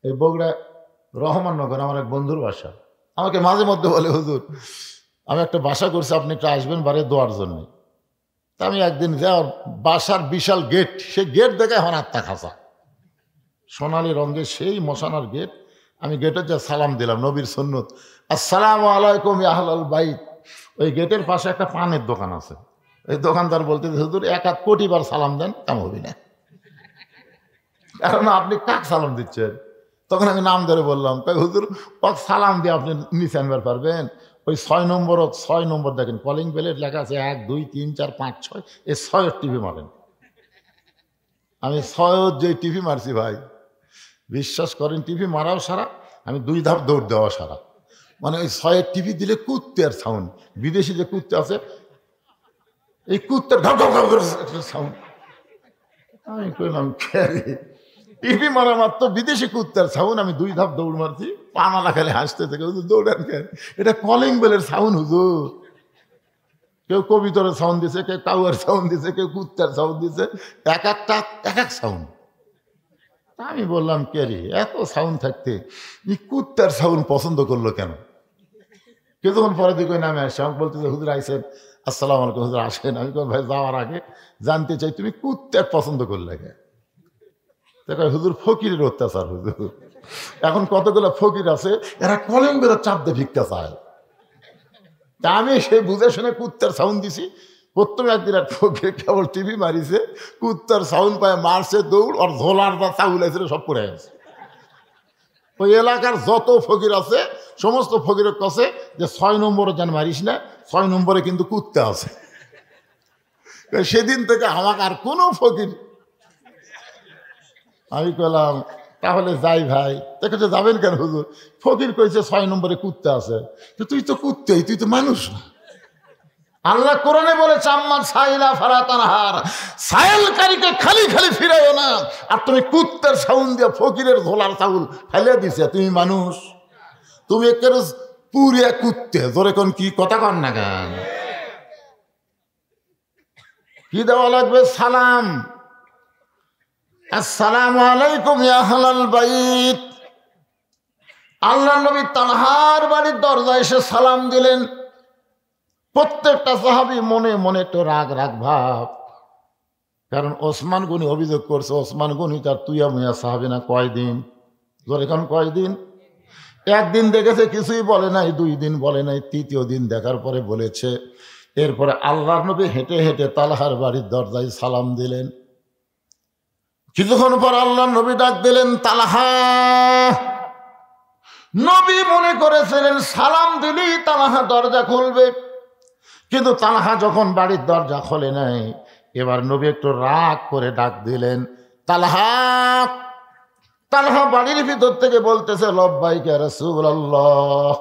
এই বগুড়া রহমাননগর আমার এক বন্ধুর বাসা। আমাকে মাঝে মধ্যে বলে, হুজুর আমি একটা বাসা করছি, আপনি একটু আসবেন বাড়ি দোয়ার জন্য। তা আমি একদিন যাই, বাসার বিশাল গেট, সে গেট দেখে আমার আত্মা খাসা, সোনালি রঙের সেই মশানার গেট। আমি গেটে যা সালাম দিলাম, নবীর সুন্নত, আসসালামু আলাইকুম ইয়া আহলাল বাইত। ওই গেটের পাশে একটা পানের দোকান আছে। এই দোকানদার বলতে, হুজুর 1 কোটি বার সালাম দেন, কাম হবি না, কারণ আপনি কাক সালাম দিচ্ছেন। তখন আমি নাম ধরে বললাম, তাই হুজুর ওক সালাম দিয়ে আপনি নিচে আনবার পারবেন। ওই 6 নম্বর দেখেন, কলিং বেলের লেখা আছে 1 2 3 4 5 6, এই 6 টিভি মারেন। আমি 6 যে টিভি মারছি ভাই, বিশ্বাস করেন টিভি মারাও সারা, আমি 2 ধাপ দৌড় দেওয়া সারা। মানে ওই 6 টিভি দিলে কুত্তের সাউন্ড, বিদেশি যে কুত্তে আছে এই কুত্তের ঢক ঢক ঢক করে সাউন্ড। আমি কইলাম টিভি মারা মাত্র বিদেশি কুত্তার সাউন্ড, আমি 2 ধাপ দৌড় মারছি, পানালা খেলে হাসতে থেকে, হুজুর দৌড়ান কেন, এটা কলিং বেলের সাউন্ড হুজুর। কেউ কবিতরের সাউন্ড দিছে, কেউ কাউয়ার সাউন্ড দিছে, কেউ কুত্তার সাউন্ড দিছে, এক এক সাউন্ড। আমি বললাম, কে রে এত সাউন্ড থাকতে এই কুত্তার সাউন্ড পছন্দ করলো কেন? কিছুক্ষণ পরে দিকে নামে আসে, আমাকে বলতেছে, হুজুর আইসেন, আসসালাম আলাইকুম। হুজুর আসেন। আমি ভাই যাওয়ার আগে জানতে চাই তুমি কুত্তার পছন্দ করলে কে? হুজুর ফকিরের অত্যাচার হুজুর। এখন কতগুলো ফকির আছে, এরা কলিং বেলের চাপ দিয়ে ভিক্ষা চায়। তা আমি সেই বুঝে শুনে কুত্তার সাউন্ড দিছি। প্রথমে একদিন এক ফকির কেবল টিভি মারিছে, কুত্তার সাউন্ড পায় মারছে দৌড়, আর ঝোলার যা চাউল আছে সব পড়ে গেছে। ওই এলাকার যত ফকির আছে সমস্ত ফকিরের কাছে যে 6 নম্বরে যেন মারিস না, 6 নম্বরে কিন্তু কুত্তা আছে। সেদিন থেকে আমাকে আর কোনো ফকির। আমি কইলাম তাহলে যাই ভাই। দেখে যাবেন কেন হুজুর? ফকির কইছে 6 নম্বরে কুত্তা আছে। তো তুই তো কুত্তেই, তুই তো মানুষ না। আল্লাহ কোরআনে বলেছে, আম্মা সাইলা ফালা তানহার, সাইলকারীকে খালি খালি ফিরাইও না। আর তুমি কুত্তার সাউন্ড দিয়ে ফকিরের ঝোলার চাউল ফেলে দিছে, তুমি মানুষ? তুমি একেবারে পুরিয়া কুত্তে, জোরে কোন কি কথা কন না কেন? কি দেওয়া লাগবে? সালাম, আসসালামু আলাইকুম ইয়া আহলাল বাইত। আল্লাহ নবী তালহার বাড়ির দরজায় এসে সালাম দিলেন। প্রত্যেকটা সাহাবী মনে মনে একটু রাগ রাগ ভাব, কারণ ওসমান গনি অভিযোগ করছে, ওসমান গনি তার তুইয়া মুয়া সাহাবী না। কয়দিন ধরে, কারণ কয়দিন? একদিন দেখেছে কিছুই বলে নাই, 2 দিন বলে নাই, 3য় দিন দেখার পরে বলেছে। এরপরে আল্লাহর নবী হেঁটে হেঁটে তালহার বাড়ির দরজায় সালাম দিলেন। কিছুক্ষণ পর আল্লাহর নবী ডাক দিলেন, তালহা। নবী মনে করেছিলেন সালাম দিলেই তালহা দরজা খুলবে, কিন্তু তালহা যখন বাড়ির দরজা খোলে নাই, এবার নবী একটু রাগ করে ডাক দিলেন, তালহা। তালহা বাড়ির ভিতর থেকে বলতেছে, লব্বাইক ইয়া রাসূলুল্লাহ।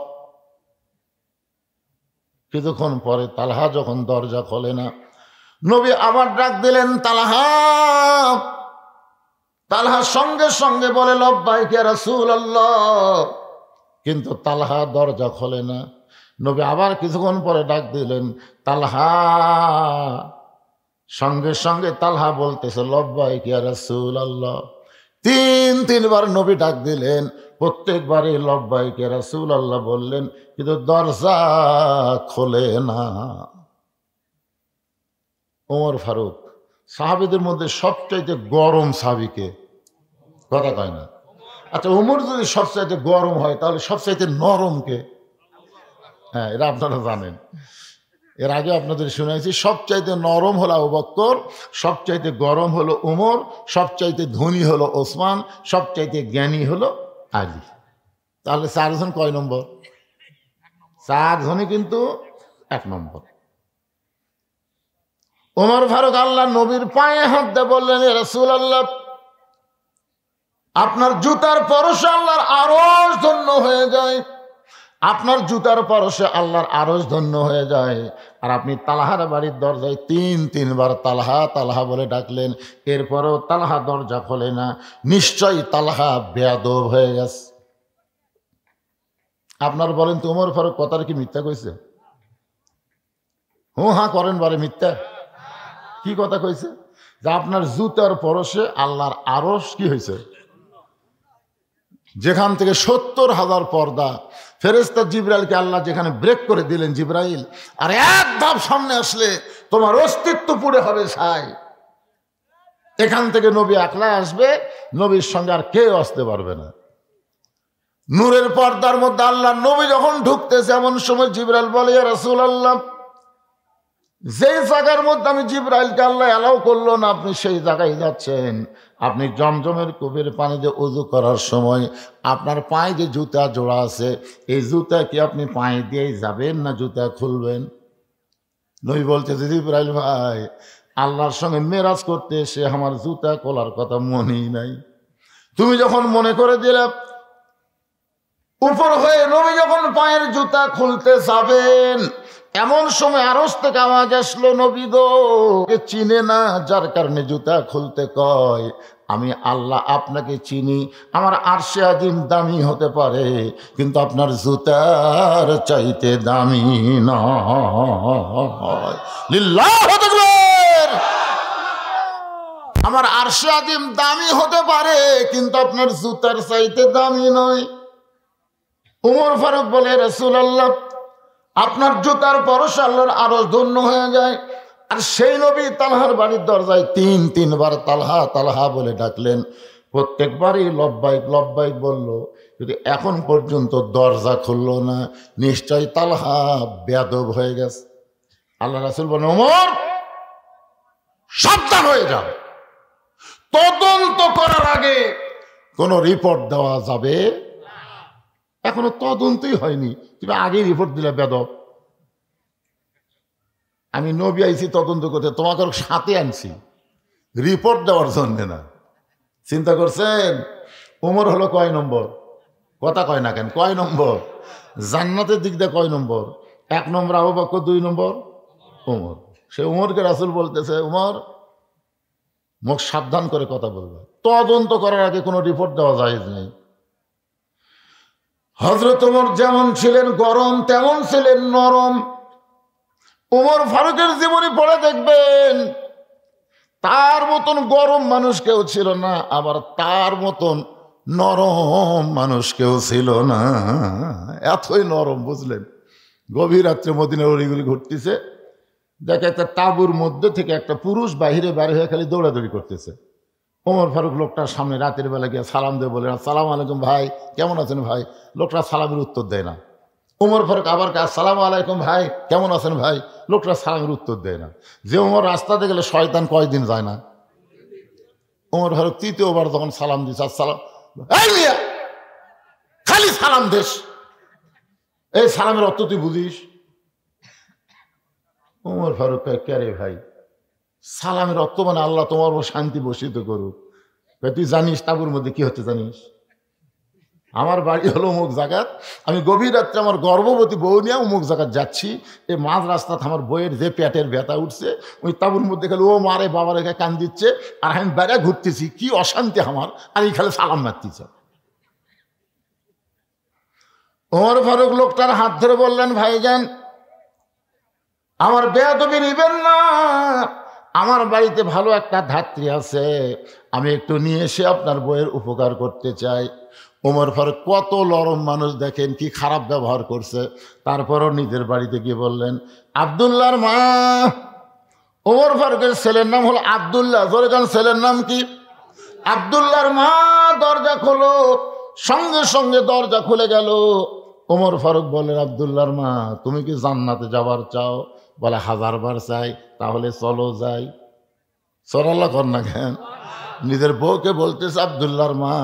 কিছুক্ষণ পরে তালহা যখন দরজা খোলে না, নবী আবার ডাক দিলেন, তালহা। তালহা সঙ্গে সঙ্গে বলে, লব্বাইক ইয়া রাসূলুল্লাহ, কিন্তু তালহা দরজা খোলে না। নবী আবার কিছুক্ষণ পরে ডাক দিলেন, তালহা। সঙ্গে সঙ্গে তালহা বলতেছে, লব্বাইক ইয়া রাসূলুল্লাহ। 3বার নবী ডাক দিলেন, প্রত্যেকবারই লব্বাইক ইয়া রাসূলুল্লাহ বললেন, কিন্তু দরজা খোলে না। ওমর ফারুক সাহাবীদের মধ্যে সবচাইতে গরম সাহাবীকে, কথা কয় না? আচ্ছা, ওমর যদি সবচাইতে গরম হয়, তাহলে সবচাইতে নরম কে? হ্যাঁ, এটা আপনারা জানেন। এর আগে আপনাদের শুনেছি, সবচাইতে নরম হলো আবু বকর, সবচাইতে গরম হলো ওমর, সবচাইতে ধনী হলো ওসমান, সবচাইতে জ্ঞানী হলো আলী। তাহলে 4 জন কয় নম্বর? 4 জনই কিন্তু 1 নম্বর। ওমর ফারুক আল্লাহ নবীর পায়ে হাত দিয়ে বললেন, ইয়া রাসূলুল্লাহ, আপনার জুতার পরশে আল্লাহর আরশ ধন্য হয়ে যায়, আপনার জুতার পরশে আল্লাহর আরশ ধন্য হয়ে যায়। আর আপনি তালহার বাড়ির দরজায় 3বার তালহা তালহা বলে ডাকলেন, এরপরেও তালহা দরজা খোলে না। নিশ্চয়ই তালহা বেয়াদব হয়ে গেছে। আপনার বলেন তো, ওমর ফারুক কথাটা কি মিথ্যা কইছে? হ্যাঁ করেন, বলে মিথ্যা। কি কথা কইছে? যে আপনার জুতার পরশে আল্লাহর আরশ কি হয়েছে? যেখান থেকে 70,000 পর্দা, ফেরেশতা জিবরাইলকে আল্লাহ যেখানে ব্রেক করে দিলেন, জিবরাইল আর এক ধাপ সামনে আসলে তোমার অস্তিত্ব পুড়ে হবে ছাই। এখান থেকে নবী একলা আসবে, নবীর সঙ্গে আর কেউ আসতে পারবে না। নূরের পর্দার মধ্যে আল্লাহ নবী যখন ঢুকতেছে এমন সময় জিবরাইল বলে, ইয়া রাসূলুল্লাহ, যেই জায়গার মধ্যে আমি জিবরাইলকে আল্লাহ অ্যালাউ করলো না আপনি সেই জায়গায় যাচ্ছেন। আপনি জমজমের কূপের পানি দিয়ে ওযু করার সময় আপনার পায়ে যে জুতা জোড়া আছে, এই জুতা কি আপনি পায়ে দিয়েই যাবেন না জুতা খুলবেন? নবী বলতেছে, জিবরাইল ভাই, আল্লাহর সঙ্গে মেরাজ করতে এসে আমার জুতা খোলার কথা মনেই নাই। তুমি যখন মনে করে দিলে উপর হয়ে নবী যখন পায়ের জুতা খুলতে যাবেন, এমন সময় আরশ থেকে আওয়াজ আসলো, নবী গো, চিনে না, যার কারণে জুতা খুলতে কয়। আমি আল্লাহ আপনাকে চিনি, আমার আরশে আজিম দামি হতে পারে, কিন্তু আপনার জুতার চাইতে দামি নয়। লিল্লাহু আকবার। আমার আরশে আজিম দামি হতে পারে, কিন্তু আপনার জুতার চাইতে দামি নয়। উমর ফারুক বলে, রাসূলুল্লাহ, আপনার জুতার পরশ আল্লাহর আরশ ধন্য হয়ে যায়। আর সেই নবী তালহার বাড়ির দরজায় তিনবার তালহা তালহা বলে ডাকলেন। প্রত্যেকবারই লব্বাইক লব্বাইক বলল, যদি এখন পর্যন্ত দরজা খুললো না, নিশ্চয় তালহা বেয়াদব হয়ে গেছে। আল্লাহ রাসূল বলেন, ওমর, সাবধান হয়ে যাও, তদন্ত করার আগে কোনো রিপোর্ট দেওয়া যাবে। এখনো তদন্তই হয়নি, তুমি আগে রিপোর্ট দিলে বেদব। আমি নবী আইছি তদন্ত করতে, তোমাকে সাথে আনছি রিপোর্ট দেওয়ার জন্য না। চিন্তা করছেন ওমর হলো কয় নম্বর? কথা কয় না কেন? কয় নম্বর? জান্নাতের দিক দিয়ে কয় নম্বর? 1 নম্বর আবু বকর, 2 নম্বর ওমর। সে ওমরকে রাসূল বলতেছে, ওমর, মুখ সাবধান করে কথা বলবে, তদন্ত করার আগে কোনো রিপোর্ট দেওয়া জায়েজ নেই। হযরত ওমর যেমন ছিলেন গরম, তেমন ছিলেন নরম। ওমর ফারুকের জীবনী পড়ে দেখবেন, তার মতন গরম মানুষ কেউ ছিল না, আবার তার মতন নরম মানুষ কেউ ছিল না। এতই নরম, বুঝলেন? গভীর রাত্রে মদিনার অলিগুলি ঘুরতেছে, দেখে একটা তাঁবুর মধ্যে থেকে একটা পুরুষ বাহিরে বাইরে হয়ে খালি দৌড়াদৌড়ি করতেছে। ওমর ফারুক লোকটার সামনে রাতের বেলা গিয়ে সালাম দিয়ে বলে, আসসালামু আলাইকুম ভাই, কেমন আছেন ভাই? লোকটা সালামের উত্তর দেয় না। ওমর ফারুক আবার আসসালামু আলাইকুম ভাই, কেমন আছেন ভাই? লোকটা সালামের উত্তর দেয় না। যে ওমর রাস্তাতে গেলে শয়তান কয়দিন যায় না। ওমর ফারুক তৃতীয়বার যখন সালাম দিচ্ছে, আসসালাম, এই মিয়া, খালি সালাম দেশ, এই সালামের অর্থ তুই বুঝিস? ওমর ফারুক কে রে ভাই, সালামের অর্থ মানে আল্লাহ তোমার উপর শান্তি বর্ষিত করুক। তুই জানিস তাঁবুর মধ্যে কি হচ্ছে জানিস? আমার বাড়ি হলো অমুক জায়গাত, আমি গভীর রাত্রে আমার গর্ভবতী বউ নিয়ে অমুক জায়গায় যাচ্ছি, এই মাঝ রাস্তাতে আমার বইয়ের যে পেটের ব্যথা উঠছে, ওই তাঁবুর মধ্যে খালি ও মারে বাবা রেখে কান দিচ্ছে, আর আমি বেড়া ঘুরতেছি, কি অশান্তি আমার, আর এই খালি সালাম মারতেছে। ওমর ফারুক লোকটার হাত ধরে বললেন, ভাইজান, আমার বেয়াদবি নিবেন না, আমার বাড়িতে ভালো একটা ধাত্রী আছে, আমি একটু নিয়ে এসে আপনার বইয়ের উপকার করতে চাই। ওমর ফারুক কত নরম মানুষ, দেখেন কি খারাপ ব্যবহার করছে, তারপরও নিজের বাড়িতে গিয়ে বললেন, আব্দুল্লাহর মা। ওমর ফারুকের ছেলের নাম হলো আব্দুল্লাহ। ধরে যান, ছেলের নাম কি? আব্দুল্লাহর মা। দরজা খোলো, সঙ্গে সঙ্গে দরজা খুলে গেল। ওমর ফারুক বললেন, আব্দুল্লাহর মা, তুমি কি জান্নাতে যাবার চাও? বলে, 1000 বার চাই। তাহলে চলো যাই। সরাল্লাহ কর না কেন? নিজের বউকে বলতেছে, আব্দুল্লাহর মা,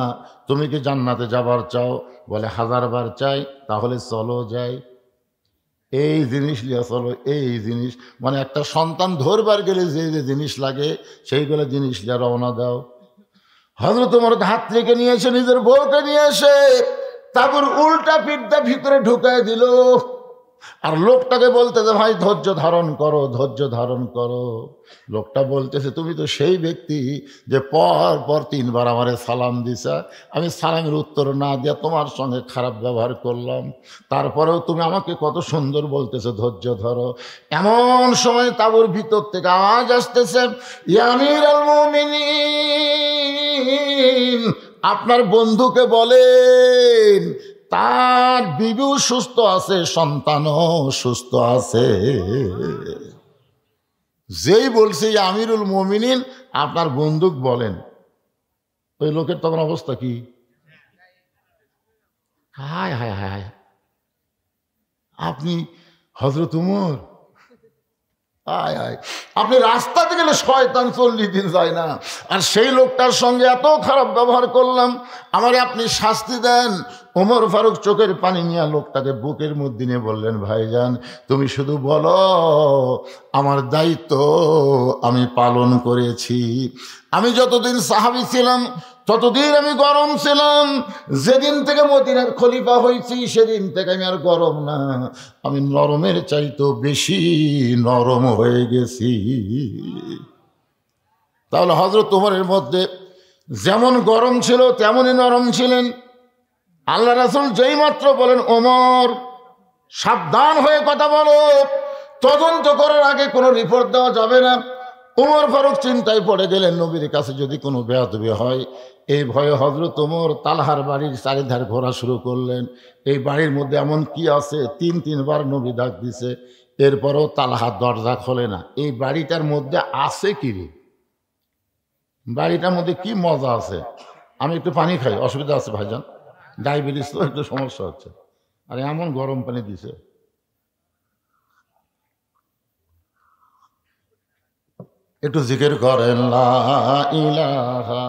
তুমি কি জান্নাতে যাবার চাও? বলে, 1000 বার চাই। তাহলে চলো যাই। এই জিনিস লিয়া চলো, এই জিনিস মানে একটা সন্তান ধরবার গেলে যে যে জিনিস লাগে সেইগুলো জিনিস লিয়া রওনা দাও। হযরত ওমর হাত থেকে নিয়ে এসে নিজের বউকে নিয়ে এসে তারপর উল্টা পিঠটা ভিতরে ঢুকায় দিল। আর লোকটাকে বলতেছে, ভাই ধৈর্য ধারণ করো, ধৈর্য ধারণ করো। লোকটা বলতেছে, তুমি তো সেই ব্যক্তি যে পর পর 3 বার আমারে সালাম দিছা, আমি সালামের উত্তর না দিয়া তোমার সঙ্গে খারাপ ব্যবহার করলাম, তারপরেও তুমি আমাকে কত সুন্দর বলতেছে ধৈর্য ধরো। এমন সময় তাঁবুর ভিতর থেকে আওয়াজ আসতেছে, ইয়া আমিরুল মুমিনিন, আপনার বন্ধুকে বলেন তার বিবিও সুস্থ আছে, সন্তানও সুস্থ আছে। যেই বলছে আমিরুল মুমিনিন আপনার বন্ধুক বলেন, ওই লোকের তখন অবস্থা কি? হায় হায় হায় হায়, আপনি হযরত উমর, আয় আয়, আপনি রাস্তাতে গেলে শয়তান 40 দিন যায় না, আর সেই লোকটার সঙ্গে এত খারাপ ব্যবহার করলাম, আমারে আপনি শাস্তি দেন। ওমর ফারুক চোখের পানি নিয়ে লোকটাকে বুকের মধ্যে নিয়ে বললেন, ভাইজান তুমি শুধু বলো, আমার দায়িত্ব আমি পালন করেছি। আমি যতদিন সাহাবী ছিলাম ততদিন আমি গরম ছিলাম, যেদিন থেকে মদিনার খলিফা হয়েছি সেদিন থেকে আমি আর গরম না, আমি নরমের চাইতেও বেশি নরম হয়ে গেছি। তাহলে হযরত ওমরের মধ্যে যেমন গরম ছিল তেমনই নরম ছিলেন। আল্লাহ রাসূল যেই মাত্র বলেন, ওমর সাবধান হয়ে কথা বলো, তদন্ত করার আগে কোনো রিপোর্ট দেওয়া যাবে না। ওমর ফারুক চিন্তায় পড়ে গেলেন, নবীর কাছে যদি কোনো বেয়াদবি হয়। এই ভয়ে হযরত ওমর তালহার বাড়ির চারিধার ঘোরা শুরু করলেন। এই বাড়ির মধ্যে এমন কি আছে? 3-3 বার নবী ডাক দিছে, এরপরও তালহার দরজা খোলে না। এই বাড়িটার মধ্যে আছে কি রে? বাড়িটার মধ্যে কি মজা আছে? আমি একটু পানি খাই, অসুবিধা আছে ভাইজান? ডায়াবেটিস তো একটু সমস্যা হচ্ছে। আর এমন গরম পানি দিছে, একটু জিকির করেন লা ইলাহা,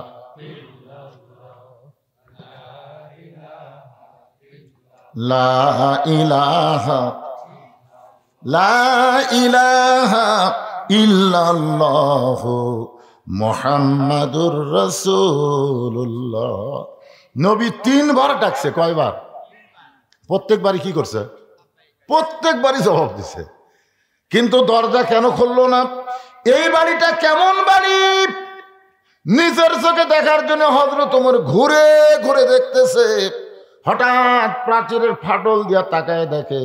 লা ইলাহা, লা ইলাহা ইল্লাল্লাহু মুহাম্মাদুর রাসূলুল্লাহ। নবী 3 বার ডাকছে। কয়বার? প্রত্যেকবারই কি করছে? প্রত্যেকবারই জবাব দিছে। কিন্তু দরজা কেন খুললো না? এই বাড়িটা কেমন বাড়ি নিজের চোখে দেখার জন্য হযরত ওমর ঘুরে ঘুরে দেখতেছে। হঠাৎ প্রাচীরের ফাটল দিয়া তাকায় দেখে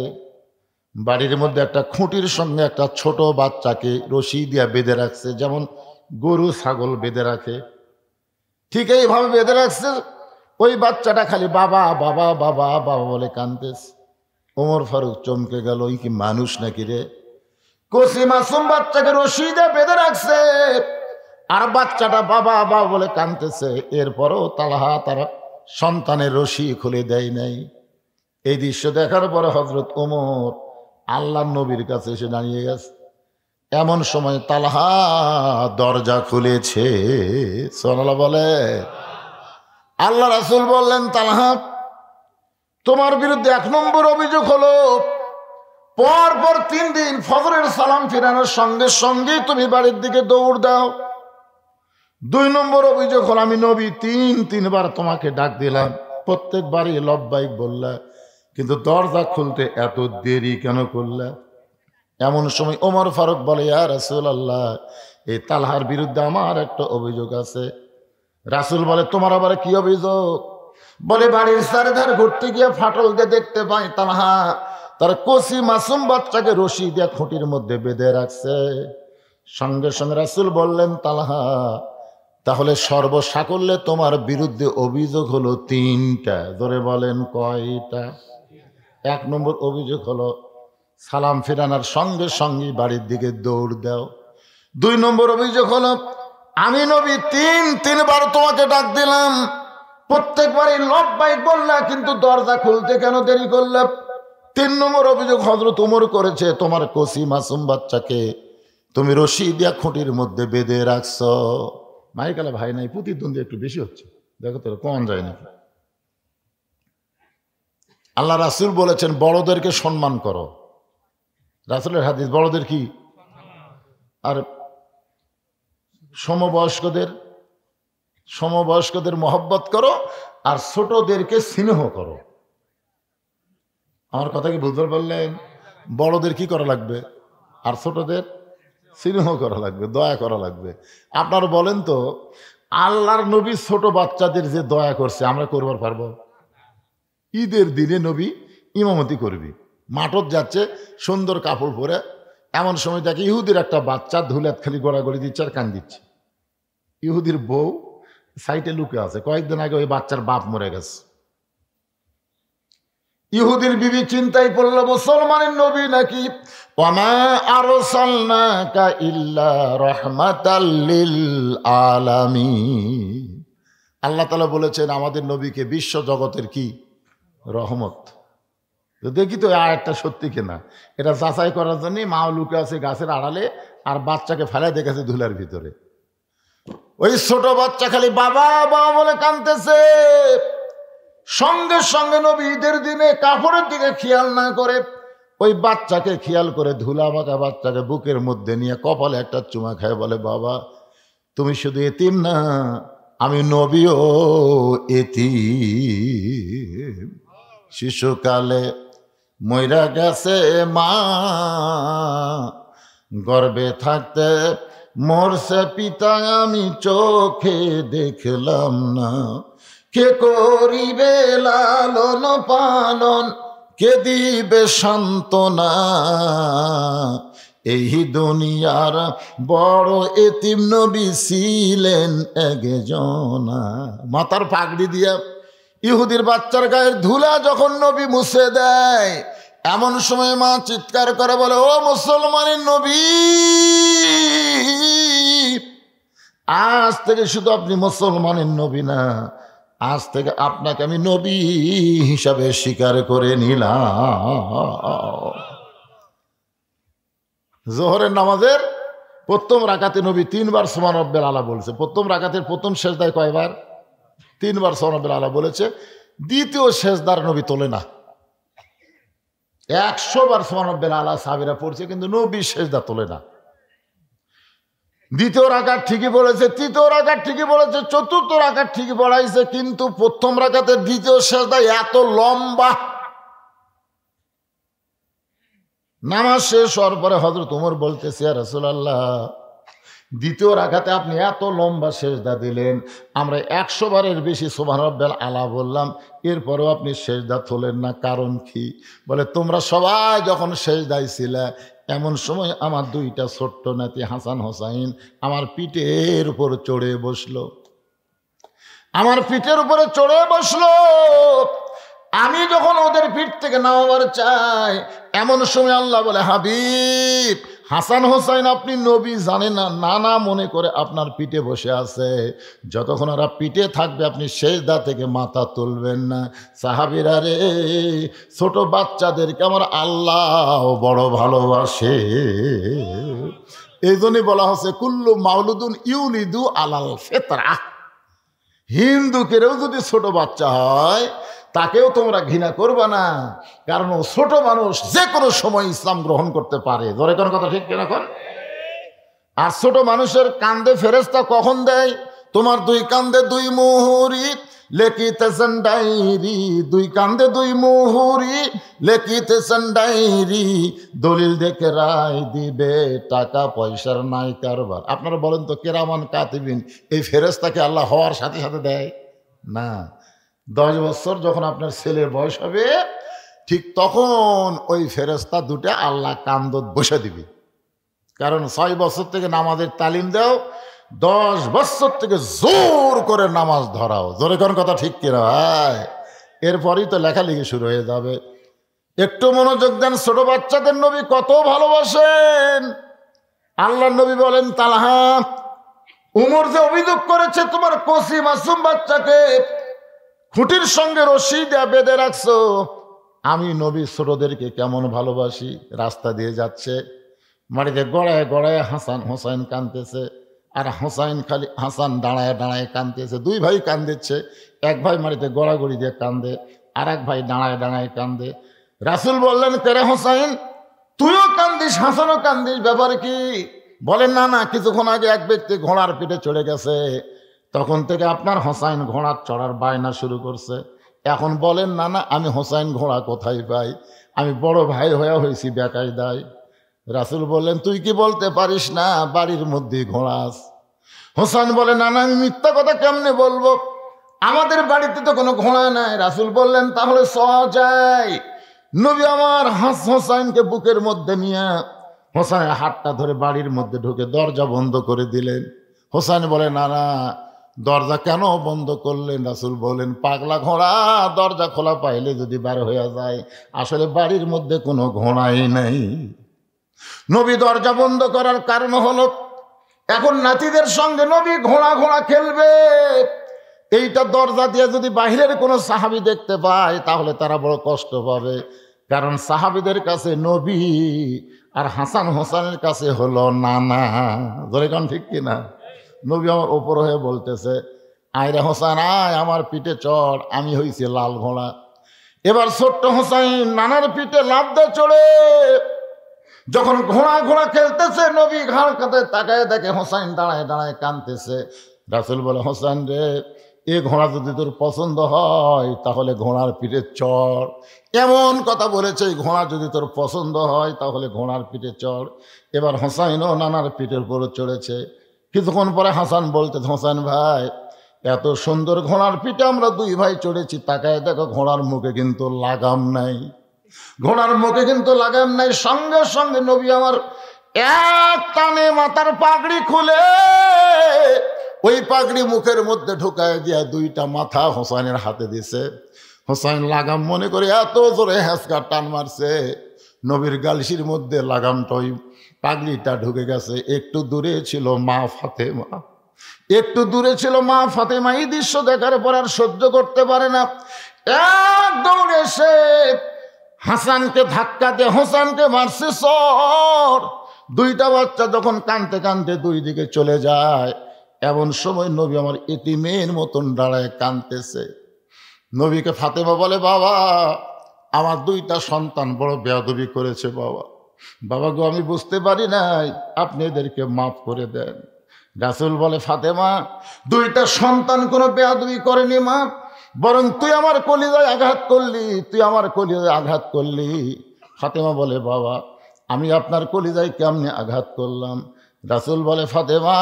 বাড়ির মধ্যে একটা খুঁটির সঙ্গে একটা ছোট বাচ্চাকে রশি দিয়া বেঁধে রাখছে, যেমন গরু ছাগল বেঁধে রাখে, ঠিক এইভাবে বেঁধে রাখছে। ওই বাচ্চাটা খালি বাবা বাবা বাবা বাবা বলে কাঁদতেছে। ওমর ফারুক চমকে গেল, এই কি মানুষ নাকি রে? কচি মাসুম বাচ্চাকে রশি দিয়ে বেঁধে রাখছে, আর বাচ্চাটা বাবা বাবা বলে কাঁদতেছে। এরপরও তালহা তার সন্তানের রশি খুলে দেয় নাই। এই দৃশ্য দেখার পরে হযরত ওমর আল্লাহর নবীর কাছে এসে দাঁড়িয়ে গেছে। এমন সময় তালহা দরজা খুলেছে। সুবহানাল্লাহ বলে। আল্লাহ রাসূল বললেন, তালহা তোমার বিরুদ্ধে 1 নম্বর অভিযোগ হলো, পরপর 3 দিন ফজরের সালাম ফিরানোর সঙ্গে সঙ্গে তুমি বাড়ির দিকে দৌড় দাও। 2 নম্বর অভিযোগ হলো, আমি নবী 3 বার তোমাকে ডাক দিলাম, প্রত্যেকবারই লব্বাইক বললা, কিন্তু দরজা খুলতে এত দেরি কেন করলা? এমন সময় ওমর ফারুক বলে, ইয়া রাসূলুল্লাহ, এই তালহার বিরুদ্ধে আমার একটা অভিযোগ আছে। রাসূল বলে, তোমার আবার কি অভিযোগ? বলে, বাড়ির চারিধার ঘুরতে গিয়ে ফাটল দিয়ে দেখতে পাই তালহা তার কচি মাসুম বাচ্চাকে রশি দিয়ে খুঁটির মধ্যে বেঁধে রাখছে। সঙ্গে সঙ্গে রাসূল বললেন, তালহা তাহলে সর্বসাকল্যে তোমার বিরুদ্ধে অভিযোগ হলো 3টা। ধরে বলেন কয়টা? 1 নম্বর অভিযোগ হলো সালাম ফেরানোর সঙ্গে সঙ্গে বাড়ির দিকে দৌড় দাও। 2 নম্বর অভিযোগ হলো আমি নবী 3 বার তোমাকে ডাক দিলাম, প্রত্যেকবারই লব্বাইক বললা, কিন্তু দরজা খুলতে কেন দেরি করলা? 3 নম্বর অভিযোগ হযরত ওমর করেছে, তোমার কচি মাসুম বাচ্চাকে তুমি রশি দিয়া খুঁটির মধ্যে বেঁধে রাখছ। মাইকালা ভাই নাই, প্রতিদ্বন্দ্বী একটু বেশি হচ্ছে, দেখো তো কম যায় নাকি। আল্লাহ রাসূল বলেছেন, বড়দেরকে সম্মান করো। রাসূলের হাদিস, বড়দের কি? আর সমবয়স্কদের মহব্বত করো, আর ছোটদেরকে স্নেহ করো। আমার কথা কি বুঝতে পারলেন? বড়দের কি করা লাগবে, আর ছোটদের স্নেহ করা লাগবে, দয়া করা লাগবে। আপনারা বলেন তো, আল্লাহর নবী ছোট বাচ্চাদের যে দয়া করছে, আমরা করবার পারবো? ঈদের দিনে নবী ইমামতি করবি, মাঠত যাচ্ছে সুন্দর কাপড় পরে, এমন সময় দেখে ইহুদির একটা বাচ্চা ধুলাত খালি গড়াগড়ি দিচ্ছে আর কান দিচ্ছে। ইহুদির বউ সাইটে লুকে আছে, কয়েকদিন আগে ওই বাচ্চার বাপ মরে গেছে। ইহুদির বিবি চিন্তায় পড়ল, মুসলমানের নবী নাকি। ওয়ামা আরসালনাকা ইল্লা রাহমাতাল লিল আলামিন। আল্লাহ তাআলা বলেছেন আমাদের নবীকে বিশ্ব জগতের কি রহমত। তো দেখি তো আয়াতটা সত্যি কিনা, এটা যাচাই করার জন্য মাও লুকে আছে গাছের আড়ালে, আর বাচ্চাকে ফেলে দেখেছে ধুলার ভিতরে। ওই ছোট বাচ্চা খালি বাবা বাবা বলে কাঁদতেছে। সঙ্গে সঙ্গে নবী ঈদের দিনে কাপড়ের দিকে খেয়াল না করে ওই বাচ্চাকে খেয়াল করে ধুলা মাখা বাচ্চাকে বুকের মধ্যে নিয়ে কপালে একটা চুমা খায়, বলে বাবা তুমি শুধু এতিম না, আমি নবীও এতিম। শিশুকালে মইরা গেছে মা, গর্ভে থাকতে মরছে পিতা, আমি চোখে দেখলাম না। কে করিবে লালন পালন, কে দিবে সান্ত্বনা, এই দুনিয়ার বড় এতিম নবী ছিলেন একজনা। মাথার পাগড়ি দিয়া ইহুদির বাচ্চার গায়ের ধুলা যখন নবী মুছে দেয়, এমন সময় মা চিৎকার করে বলে, ও মুসলমানের নবী, আজ থেকে শুধু আপনি মুসলমানের নবী না, আজ থেকে আপনাকে আমি নবী হিসাবে স্বীকার করে নিলাম। জোহরের নামাজের প্রথম রাকাতে নবী 3 বার সুবহান রাব্বিল আলা বলেছে। প্রথম রাকাতের প্রথম সেজদায় কয়বার? 3 বার সুবহান রাব্বিল আলা বলেছে। দ্বিতীয় সেজদার নবী তোলে না। 100 বার সুবহান রাব্বিল আলা সাহাবীরা পড়ছে, কিন্তু নবী সেজদা তোলে না। দ্বিতীয় রাকাত ঠিকই বলেছে, তৃতীয় রাকাত ঠিকই বলেছে, চতুর্থ রাকাত ঠিকই পড়াইছে, কিন্তু প্রথম রাকাতের দ্বিতীয় সেজদা এত লম্বা। নামাজ শেষ হওয়ার পরে হযরত ওমর বলতেছে, ইয়া রাসূলুল্লাহ, দ্বিতীয় রাকাতে আপনি এত লম্বা সেজদা দিলেন, আমরা 100 বারের বেশি সুবহান রাব্বিল আলা বললাম, এরপরেও আপনি সেজদা তোলেন না, কারণ কি? বলে তোমরা সবাই যখন সেজদায় ছিলে, এমন সময় আমার 2টা ছোট্ট নাতি হাসান হোসাইন আমার পিঠের উপর চড়ে বসলো, আমার পিঠের উপরে চড়ে বসলো। আমি যখন ওদের পিঠ থেকে নামাবার চাই, এমন সময় আল্লাহ বলে, হাবিব হাসান হোসাইন আপনি নবী জানেন না, নানা মনে করে আপনার পিঠে বসে আছে, যতক্ষণ ওরা পিঠে থাকবে আপনি সেজদা থেকে মাথা তুলবেন না। সাহাবীরা রে, ছোট বাচ্চাদেরকে আমার আল্লাহ বড় ভালোবাসে। এই জন্যই বলা হচ্ছে কুল্লু মাউলুদুন ইউলিদু আলাল ফিতরা। হিন্দুকেও যদি ছোট বাচ্চা হয় তাকেও তোমরা ঘৃণা করবে না, কারণ ও ছোট মানুষ, যে কোনো সময় ইসলাম গ্রহণ করতে পারে। ধরে কোন কথা ঠিক কিনা কোন? আর ছোট মানুষের কান্দে ফেরেশতা কখন দেয়? তোমার 2 কান্দে 2 মুহুরি লেখিতেছেন ডায়েরি, 2 কান্দে 2 মুহুরি লেখিতেছেন ডায়েরি, দলিল দেখে রায় দিবে, টাকা পয়সার নাই কারবার। আপনারা বলেন তো, কেরামান কাতিবিন এই ফেরেশতাকে আল্লাহ হওয়ার সাথে সাথে দেয় না। 10 বছর যখন আপনার ছেলের বয়স হবে, ঠিক তখন ওই ফেরেশতা 2টা আল্লাহ কান্দত বসে দিবি। কারণ 6 বছর থেকে নামাজের তালিম দাও, 10 বছর থেকে জোর করে নামাজ ধরাও। জোরে কোন কথা ঠিক কিনা ভাই? এরপরই তো লেখালেখি শুরু হয়ে যাবে। একটু মনোযোগ দেন, ছোট বাচ্চাদের নবী কত ভালোবাসেন। আল্লাহ নবী বলেন, তালহা উমর যে অভিযোগ করেছে তোমার কচি মাসুম বাচ্চাকে খুঁটির সঙ্গে রশি দেয়া বেঁধে রাখছো, আমি নবী ছোটদেরকে কেমন ভালোবাসি। রাস্তা দিয়ে যাচ্ছে, মাটিতে গড়ায় গড়ায় হাসান হোসাইন কাঁদতেছে, আর হাসান দাঁড়ায় দাঁড়ায় কাঁদতেছে। 2 ভাই কান্দিচ্ছে, এক ভাই মাটিতে গড়াগড়ি দিয়ে কান্দে, আর এক ভাই দাঁড়ায় দাঁড়ায় কান্দে। রাসূল বললেন, কেরে হোসাইন তুইও কান্দিস, হাসানও কান্দিস, ব্যাপার কি? বলেন, না না, কিছুক্ষণ আগে এক ব্যক্তি ঘোড়ার পিঠে চড়ে গেছে, তখন থেকে আপনার হোসাইন ঘোড়ার চড়ার বায়না শুরু করছে। এখন বলেন, না না, আমি হোসাইন ঘোড়া কোথায় পাই? আমি বড় ভাই হয়ে হয়েছি বেকায়দায়। রাসূল বললেন, তুই কি বলতে পারিস না বাড়ির মধ্যে ঘোড়া আছে? হোসাইন বলে, না না, আমি মিথ্যা কথা কেমনে বলবো, আমাদের বাড়িতে তো কোনো ঘোড়া নাই। রাসূল বললেন, তাহলে যাই। নবী আমার হোসাইনকে বুকের মধ্যে নিয়ে হোসাইনের হাতটা ধরে বাড়ির মধ্যে ঢুকে দরজা বন্ধ করে দিলেন। হোসাইন বলে, না না, দরজা কেন বন্ধ করলেন? রাসূল বলেন, পাগলা ঘোড়া দরজা খোলা পাইলে যদি বার হয়ে যায়, আসলে বাড়ির মধ্যে কোনো ঘোড়াই নাই। নবী দরজা বন্ধ করার কারণ হলো এখন নাতিদের সঙ্গে নবী ঘোড়া ঘোড়া খেলবে। এইটা দরজা দিয়ে যদি বাহিরের কোনো সাহাবী দেখতে পায় তাহলে তারা বড় কষ্ট পাবে, কারণ সাহাবীদের কাছে নবী আর হাসান হোসেনের কাছে হলো নানা। ধরে কারণ ঠিক কিনা? নবী আমার ওপর হয়ে বলতেছে, আয়রে হোসেন আয় আমার পিঠে চড়, আমি হইছি লাল ঘোড়া। এবার ছোট্ট হোসাইন নানার পিঠে লাফ দিয়ে চড়ে যখন ঘোড়া ঘোড়া খেলতেছে, নবী ঘাড় কাঁধে তাকায় দেখে হোসাইন দাঁড়ায় দাঁড়ায় কাঁদতেছে। রাসূল বলে, হোসেন রে, এ ঘোড়া যদি তোর পছন্দ হয় তাহলে ঘোড়ার পিঠে চড়। এমন কথা বলেছে, এই ঘোড়া যদি তোর পছন্দ হয় তাহলে ঘোড়ার পিঠে চড়। এবার হোসাইনও নানার পিঠের উপরে চড়েছে। কিছুক্ষণ পরে হাসান বলতে, হোসেন ভাই, এত সুন্দর ঘোড়ার পিঠে আমরা দুই ভাই চড়েছি, তাকায় দেখো ঘোড়ার মুখে কিন্তু লাগাম নাই, ঘোড়ার মুখে কিন্তু লাগাম নাই। সঙ্গে সঙ্গে নবী আমার এক টানে মাথার পাগড়ি খুলে ওই পাগড়ি মুখের মধ্যে ঢুকায় দিয়া দুইটা মাথা হোসাইনের হাতে দিছে। হোসাইন লাগাম মনে করে এত জোরে হ্যাঁচকা টান মারছে, নবীর গালসির মধ্যে লাগামটা ওই পাগড়িটা ঢুকে গেছে। একটু দূরে ছিল মা ফাতেমা, একটু দূরে ছিল মা ফাতেমা। এই দৃশ্য দেখার পর আর সহ্য করতে পারে না, এক দৌড়ে এসে হাসানকে ধাক্কা দিয়ে হোসেনকে মারছে সর। দুইটা বাচ্চা যখন কাঁদতে কাঁদতে দুই দিকে চলে যায়, এমন সময় নবী আমার এতিমের মতন দাঁড়ায় কাঁদতেছে। নবীকে ফাতেমা বলে, বাবা, আমার দুইটা সন্তান বড় বেয়াদবি করেছে বাবা। বাবা গো, আমি বুঝতে পারি নাই, আপনি এদেরকে মাফ করে দেন। রাসূল বলে, ফাতেমা, দুইটা সন্তান কোনো বেয়াদবি করেনি মা, বরং তুই আমার কলিজায় আঘাত করলি, তুই আমার কলিজায় আঘাত করলি। ফাতেমা বলে, বাবা, আমি আপনার কলিজায় কেমনে আঘাত করলাম? রাসূল বলে, ফাতেমা,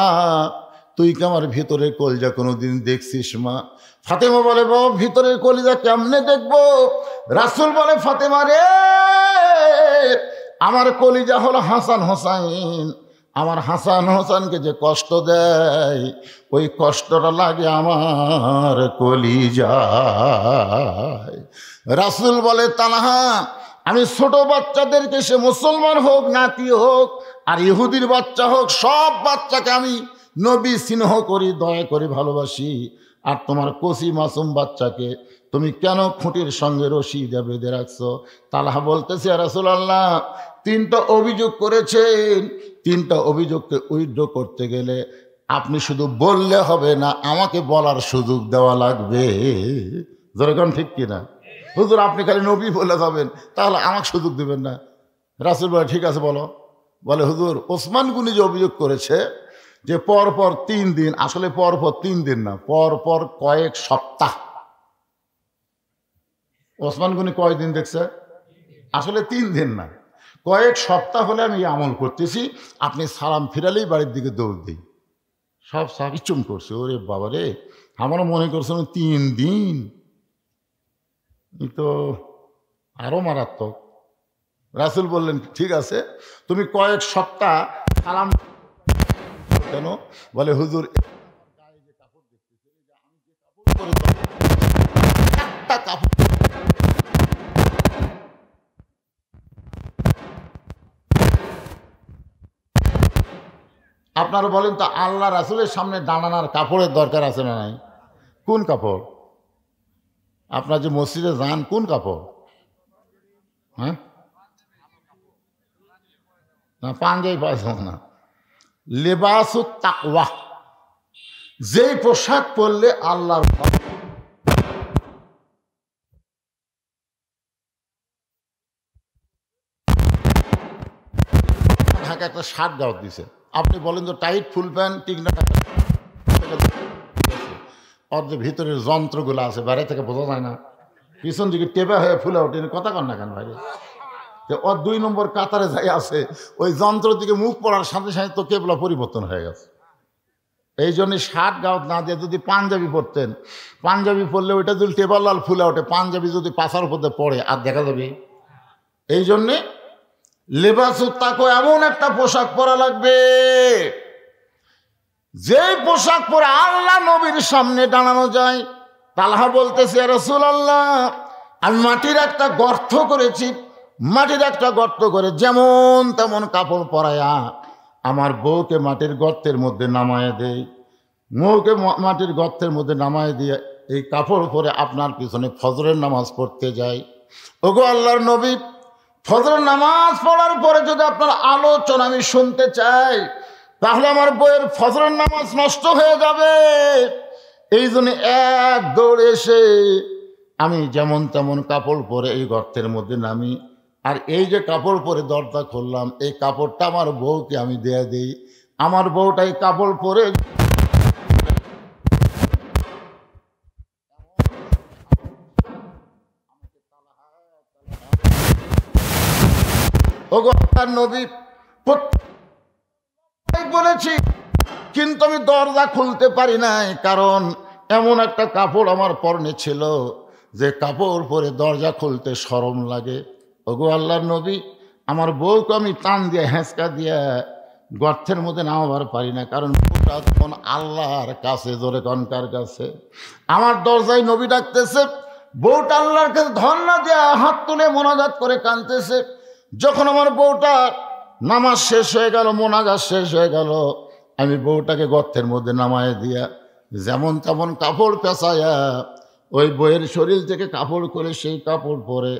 তুই কি আমার ভিতরের কলিজা কোনোদিন দেখছিস মা? ফাতেমা বলে, বাবা, ভিতরের কলিজা কেমনে দেখবো? রাসূল বলে, ফাতেমা রে, আমার কলিজা হলো হাসান হোসাইন, আমার হাসান হোসেনকে যে কষ্ট দেয় ওই কষ্টটা লাগে আমার কলিজায়। রাসূল বলে, তালহা, আমি ছোট বাচ্চাদেরকে, সে মুসলমান হোক নাতি হোক আর ইহুদির বাচ্চা হোক, সব বাচ্চাকে আমি নবী স্নেহ করি, দয়া করি, ভালোবাসি। আর তোমার কচি মাসুম বাচ্চাকে তুমি কেন খুঁটির সঙ্গে রশি দিয়ে বেঁধে রাখছো? তালহা বলতেছে, রাসূলুল্লাহ, তিনটা অভিযোগ করেছেন, তিনটা অভিযোগকে উইথড্র করতে গেলে আপনি শুধু বললে হবে না, আমাকে বলার সুযোগ দেওয়া লাগবে। যেরকম ঠিক কিনা? হুজুর, আপনি খালি নবী বলে যাবেন, তাহলে আমাকে সুযোগ দেবেন না? রাসূল বলে, ঠিক আছে বলো। বলে, হুজুর, ওসমান গনি যে অভিযোগ করেছে যে পরপর 3 দিন, আসলে পরপর 3 দিন না, পরপর কয়েক সপ্তাহ। ওসমান গনি কয়দিন দেখছে? আসলে 3 দিন না, কয়েক সপ্তাহ হলে আমি আমল করতেছি, আপনি সালাম ফিরালেই বাড়ির দিকে দৌড় দিই। সব সাহাবী চুম করছে, ওরে বাবা রে, আমারও মনে করছেন 3 দিন, এই তো আরো মারাত্মক। রাসূল বললেন, ঠিক আছে, তুমি কয়েক সপ্তাহ সালাম কেন? বলে, হুজুর, একটা কাপড় আপনারা বলেন তো, আল্লাহ রাসূলের সামনে দাঁড়ানোর কাপড়ের দরকার আছে না নাই? কোন কাপড়? আপনার যে মসজিদে যান, কোন কাপড়? হ্যাঁ, না পাঞ্জাবি পায়জামা না, লেবাসুত তাকওয়া, যেই পোশাক পরলে আল্লাহর ঢাকা একটা শার্ট গাউট দিছে, আপনি বলেন তো টাইট ফুল প্যান্ট ঠিক না, ওর যে ভিতরের যন্ত্রগুলো আছে বাইরে থেকে বোঝা যায় না, পিছন দিকে টেপা হয়ে ফুলে ওঠে, কথা কন না কেন ভাই? ওর 2 নম্বর কাতারে যাই আছে, ওই যন্ত্র দিকে মুখ পড়ার সাথে সাথে তো কেবলা পরিবর্তন হয়ে গেছে। এই জন্যে শার্ট গাউট না দিয়ে যদি পাঞ্জাবি পরতেন, পাঞ্জাবি পরলে ওইটা যদি টেপার লাল ফুলে ওঠে, পাঞ্জাবি যদি পাশার উপর পড়ে আর দেখা যাবে। এই জন্যে লেবাসুত তাকওয়া, এমন একটা পোশাক পরা লাগবে যেই পোশাক পরে আল্লাহ নবীর সামনে দাঁড়ানো যায়। তালহা বলতেছে, ইয়া রাসূলুল্লাহ, আমি মাটির একটা গর্ত করেছি, মাটির একটা গর্ত করে যেমন তেমন কাপড় পরায়া আমার বউকে মাটির গর্তের মধ্যে নামায় দেই, বউকে মাটির গর্তের মধ্যে নামায় দিয়ে এই কাপড় পরে আপনার পিছনে ফজরের নামাজ পড়তে যাই। ওগো আল্লাহর নবী, ফজরের নামাজ পড়ার পরে যদি আপনার আলোচনা আমি শুনতে চাই, তাহলে আমার বইয়ের ফজরের নামাজ নষ্ট হয়ে যাবে। এই জন্য এক দৌড়ে এসে আমি যেমন তেমন কাপড় পরে এই গর্তের মধ্যে নামি। আর এই যে কাপড় পরে দরজা খুললাম, এই কাপড়টা আমার বউকে আমি দিয়ে দিই। আমার বউটা এই কাপড় পরে ওগো আল্লাহর নবী বলেছি, কিন্তু আমি দরজা খুলতে পারি নাই, কারণ এমন একটা কাপড় আমার পরনে ছিল যে কাপড় পরে দরজা খুলতে শরম লাগে। ওগো আল্লাহর নবী, আমার বউকে আমি টান দিয়ে হেঁচকা দিয়ে গর্তের মধ্যে নামাবার পারি না, কারণ বউটা তখন আল্লাহর কাছে, জোরে কনকার কাছে। আমার দরজায় নবী ডাকতেছে, বউটা আল্লাহর কাছে ধন্না দেয়া হাত তুলে মোনাজাত করে কাঁদতেছে। যখন আমার বউটা নামাজ শেষ হয়ে গেল, মোনাজাত শেষ হয়ে গেল, আমি বউটাকে গর্তের মধ্যে নামায় দিয়া যেমন তেমন কাপড় পেঁচাইয়া ওই বইয়ের শরীর থেকে কাপড় করে সেই কাপড় পরে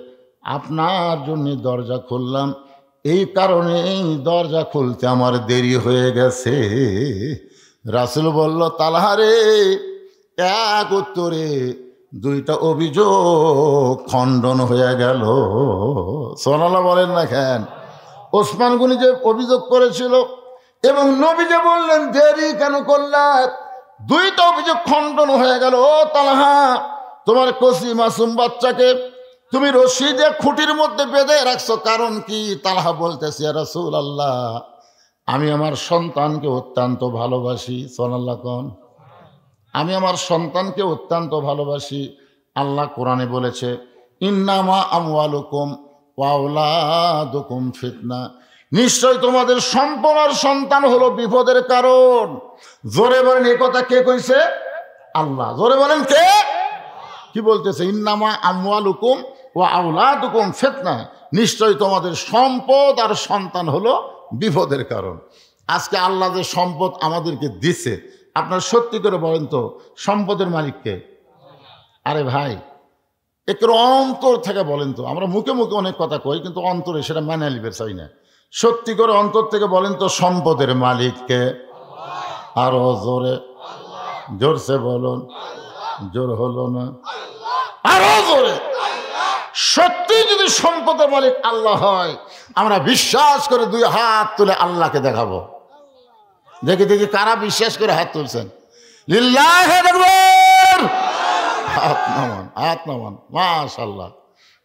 আপনার জন্য দরজা খুললাম। এই কারণেই দরজা খুলতে আমার দেরি হয়ে গেছে। রাসূল বলল, তালহারে, এক উত্তরে দুইটা অভিযোগ খণ্ডন হয়ে গেল। সুবহানাল্লাহ বলেন না কেন? ওসমান গনি যে অভিযোগ করেছিল এবং নবী যে বললেন দেরি কেন করলা, দুইটা অভিযোগ খণ্ডন হয়ে গেল। ও তালহা, তোমার কচি মাসুম বাচ্চাকে তুমি রশি দিয়ে খুঁটির মধ্যে বেঁধে রাখছো, কারণ কি? তালহা বলতেছে, ইয়া রাসূলুল্লাহ, আমি আমার সন্তানকে অত্যন্ত ভালোবাসি। সুবহানাল্লাহ কোন? আমি আমার সন্তানকে অত্যন্ত ভালোবাসি। আল্লাহ কোরআনে বলেছে, ইন্নামা আমওয়ালুকুম ওয়া আওলাদুকুম ফিতনা, নিশ্চয় তোমাদের সম্পদ আর সন্তান হলো বিপদের কারণ। জোরে বলেন, এই কথা কে কইছে? আল্লাহ। জোরে বলেন, কে? কি বলতেছে? ইন্নামা আমওয়ালুকুম ওয়া আওলাদুকুম ফিতনা, নিশ্চয় তোমাদের সম্পদ আর সন্তান হলো বিপদের কারণ। আজকে আল্লাহ যে সম্পদ আমাদেরকে দিছে, আপনার সত্যি করে বলেন তো সম্পদের মালিককে? আরে ভাই, একটু অন্তর থেকে বলেন তো। আমরা মুখে মুখে অনেক কথা কই, কিন্তু অন্তরে সেটা মেনে নিবে চাই না। সত্যি করে অন্তর থেকে বলেন তো সম্পদের মালিককে? আরো জোরে, জোরসে বলুন। জোর হলো না, আরো জোরে। সত্যি যদি সম্পদের মালিক আল্লাহ হয়, আমরা বিশ্বাস করে দুই হাত তুলে আল্লাহকে দেখাবো। দেখি দেখি কারা বিশ্বাস করে হাত তুলছেন। লিল্লাহি আকবার। হাত নামান, হাত নামান। মাশাআল্লাহ।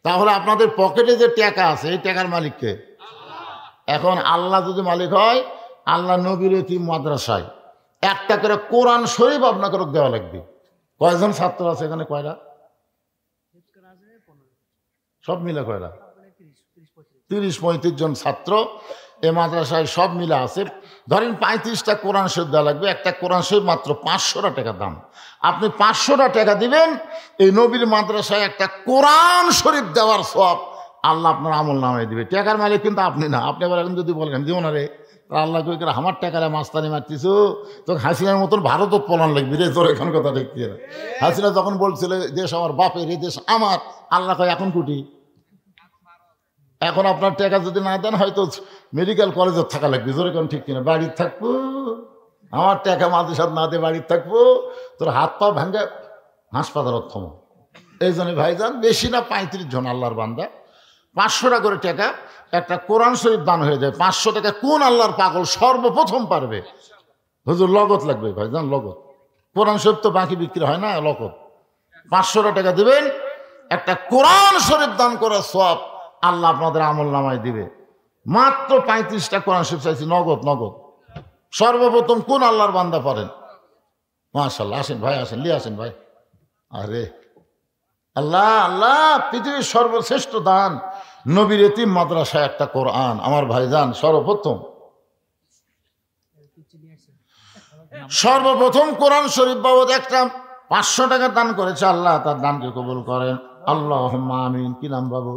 তাহলে আপনাদের পকেটে যে টাকা আছে, এই টাকার মালিককে? এখন আল্লাহ যদি মালিক হয়, আল্লাহ নবীর এতিম মাদ্রাসায় একটা করে কোরআন শরীফ আপনাকে দেওয়া লাগবে। কয়জন ছাত্র আছে এখানে? কয়টা? সব মিলে কয়টা? 30-35 জন ছাত্র এ মাদ্রাসায় সব মিলে আছে। ধরেন 35টা কোরআন শরীফ দেওয়া লাগবে। একটা কোরআন শরীফ মাত্র 500 টাকা দাম। আপনি 500 টাকা দিবেন, এই নবীর মাদ্রাসায় একটা কোরআন শরীফ দেওয়ার সব আল্লাহ আপনার আমল নামায় দিবে। টাকার মালিক কিন্তু আপনি না। আপনি আবার এখন যদি বলেন দিব না রে, আল্লাহ কই করে আমার টাকারে মাস্তানি মারতিস, তো হাসিনার মতন ভারত পলান লাগবি রে। তোর এখন কথা দেখতে হাসিনা যখন বলছিল দেশ আমার বাপের, এই দেশ আমার, আল্লাহ কয় এখন কুটি। এখন আপনার টাকা যদি না দেন, হয়তো মেডিকেল কলেজে থাকা লাগবে। জোরে কোন ঠিক কিনা? বাড়ির থাকবো, আমার টাকা মাদ্রাসার না দিয়ে বাড়ির থাকবো, তোর হাত পা ভাঙ্গে হাসপাতালত থম। এই জন্য ভাইজান, বেশি না 35 জন আল্লাহর বান্দা 500 টাকা করে টাকা একটা কোরআন শরীফ দান হয়ে যায়। 500 টাকা কোন আল্লাহর পাগল সর্বপ্রথম পারবে? হুজুর লগত লাগবে ভাইজান, লগত। কোরআন শরীফ তো বাকি বিক্রি হয় না, লগত। 500 টাকা দিবেন, একটা কোরআন শরীফ দান করার সব আল্লাহ আপনাদের আমল নামায় দিবে। মাত্র 35টা কোরআন শরীফ চাইছি, নগদ নগদ। সর্বপ্রথম কোন আল্লাহর বান্দা পারেন? মাশাআল্লাহ। আসেন ভাই, আসেন, লিয়ে আসেন ভাই। আরে আল্লাহ, আল্লাহ পৃথিবীর সর্বশ্রেষ্ঠ দান নবীর এতিম মাদ্রাসায় একটা কোরআন। আমার ভাইজান সর্বপ্রথম সর্বপ্রথম কোরআন শরীফ বাবদ একটা 500 টাকা দান করেছে, আল্লাহ তার দানকে কবুল করেন। আল্লাহুম্মা আমিন। কি নাম বাবু?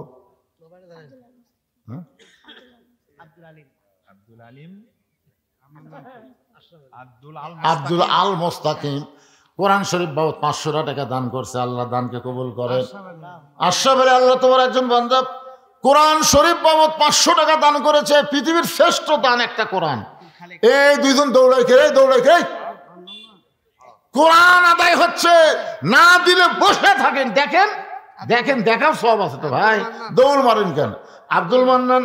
আব্দুল আল মোস্তাকিম। কোরআন শরীফ বাবদ 500 টাকা দান করছে, আল্লাহ দানকে কবুল করেন। আশরাফের আল্লাহ তোমার একজন বান্দা কোরআন শরীফ বাবদ 500 টাকা দান করেছে। পৃথিবীর শ্রেষ্ঠ দান একটা কোরআন। এই দুইজন দৌড়াই কোরআন আদায় হচ্ছে, না দিলে বসে থাকেন, দেখেন দেখেন, দেখার সব আছে তো ভাই, দৌড় মারেন কেন? আব্দুল মান্নান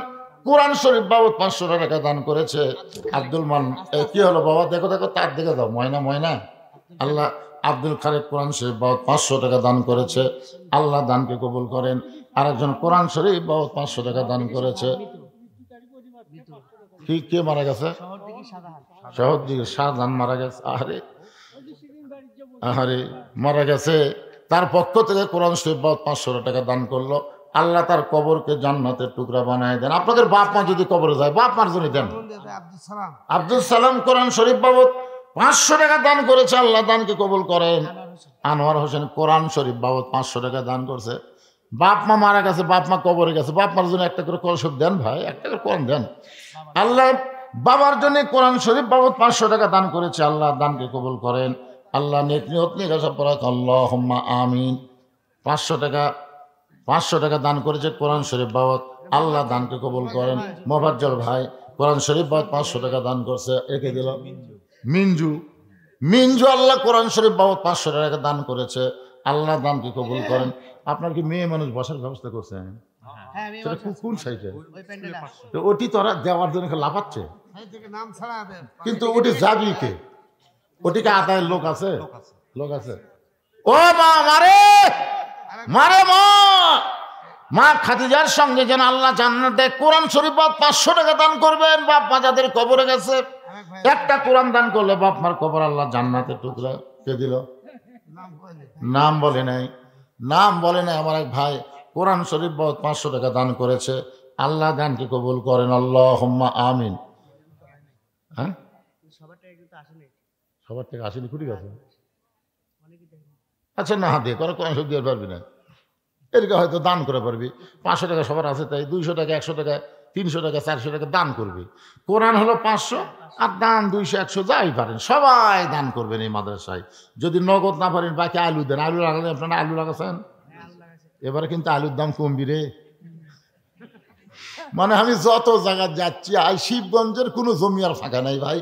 কোরআন শরীফ বাবদ 500 টাকা দান করেছে। আব্দুল মান্নান কি হলো বাবা? দেখো দেখো, তার দিকে দাও, ময়না ময়না। আল্লাহ আব্দুল খালেক কোরআন শরীফ বাবদ 500 টাকা দান করেছে, আল্লাহ দানকে কবুল করেন। আরেকজন কোরআন শরীফ বাবদ 500 টাকা দান করেছে। কি কে মারা গেছে? শহর দিকে শাহজাহান মারা গেছে। আরে আরে মারা গেছে, তার পক্ষ থেকে কোরআন শরীফ বাবদ 500 টাকা দান করলো। আল্লাহ তার কবরকে জান্নাতের টুকরা বানায় দেন। আপনাদের বাপ মা যদি কবরে যায়, বাপ মার জন্য দেন। আব্দুল সালাম কোরআন শরীফ বাবদ 500 টাকা দান করেছে, আল্লাহ দানকে কবুল করেন। আনোয়ার হোসেন কোরআন শরীফ বাবদ 500 টাকা দান করছে। বাপ মা মারা গেছে, বাপ মা কবরে গেছে, বাপ মার জন্য একটা করে কলসব দেন ভাই, একটা করে কোরআন দেন। আল্লাহ বাবার জন্য কোরআন শরীফ বাবদ 500 টাকা দান করেছে, আল্লাহ দানকে কবুল করেন। আল্লাহ নেক নিয়ত নিয়ে গেছে পড়া, আল্লাহুম্মা আমিন। 500 টাকা দান করেছে কোরআন শরীফ বাবদ, আল্লাহ দানকে কবুল করেন। মোফাজ্জল ভাই কোরআন শরীফ বাবদ 500 টাকা দান করছে, একে দিল। মিঞ্জু আল্লাহ কোরআন শরীফ বাবদ 500 টাকা দান করেছে, আল্লাহ দানকে কবুল করেন। আপনার কি মেয়ে মানুষ বসার ব্যবস্থা করছেন? কোন সাইডে? ওটি তোরা দেওয়ার জন্য লাফাচ্ছে, কিন্তু ওটি যাবি কে? ওটিকে আদায়ের লোক আছে, লোক আছে। ও মা মারে মারে মা খাদিজার সঙ্গে যেন আল্লাহ জান্নাত দেয়। কোরআন শরীফ বাবদ 500 টাকা দান করবেন। বাপ মা যাদের কবরে গেছে, একটা কোরআন দান করলে বাপ মার কবর আল্লাহ জান্নাতের টুকরা কে দিল? নাম বলে নাই, নাম বলে নাই। আমার এক ভাই কোরআন শরীফ বাবদ 500 টাকা দান করেছে, আল্লাহ দানকে কবুল করেন। আল্লাহুম্মা আমিন। হ্যাঁ, সবার থেকে আসেনি, কুড়ি গেছে। আচ্ছা না, দিয়ে করে কোরআন শরীফ দিয়ে পারবি না, এদিকে হয়তো দান করে পারবি। 500 টাকা সবার আছে, তাই 200 টাকা, 100 টাকা, 300 টাকা, 400 টাকা দান করবি। কোরআন হলো 500, আর দান 200, 100 যাই পারেন সবাই দান করবেন এই মাদ্রাসায়। যদি নগদ না পারেন, বাকি আলু দেন। আলু লাগালে, আপনারা আলু লাগাচ্ছেন, এবারে কিন্তু আলুর দাম কমবি রে। মানে আমি যত জায়গা যাচ্ছি, শিবগঞ্জের কোনো জমি আর ফাঁকা নাই ভাই।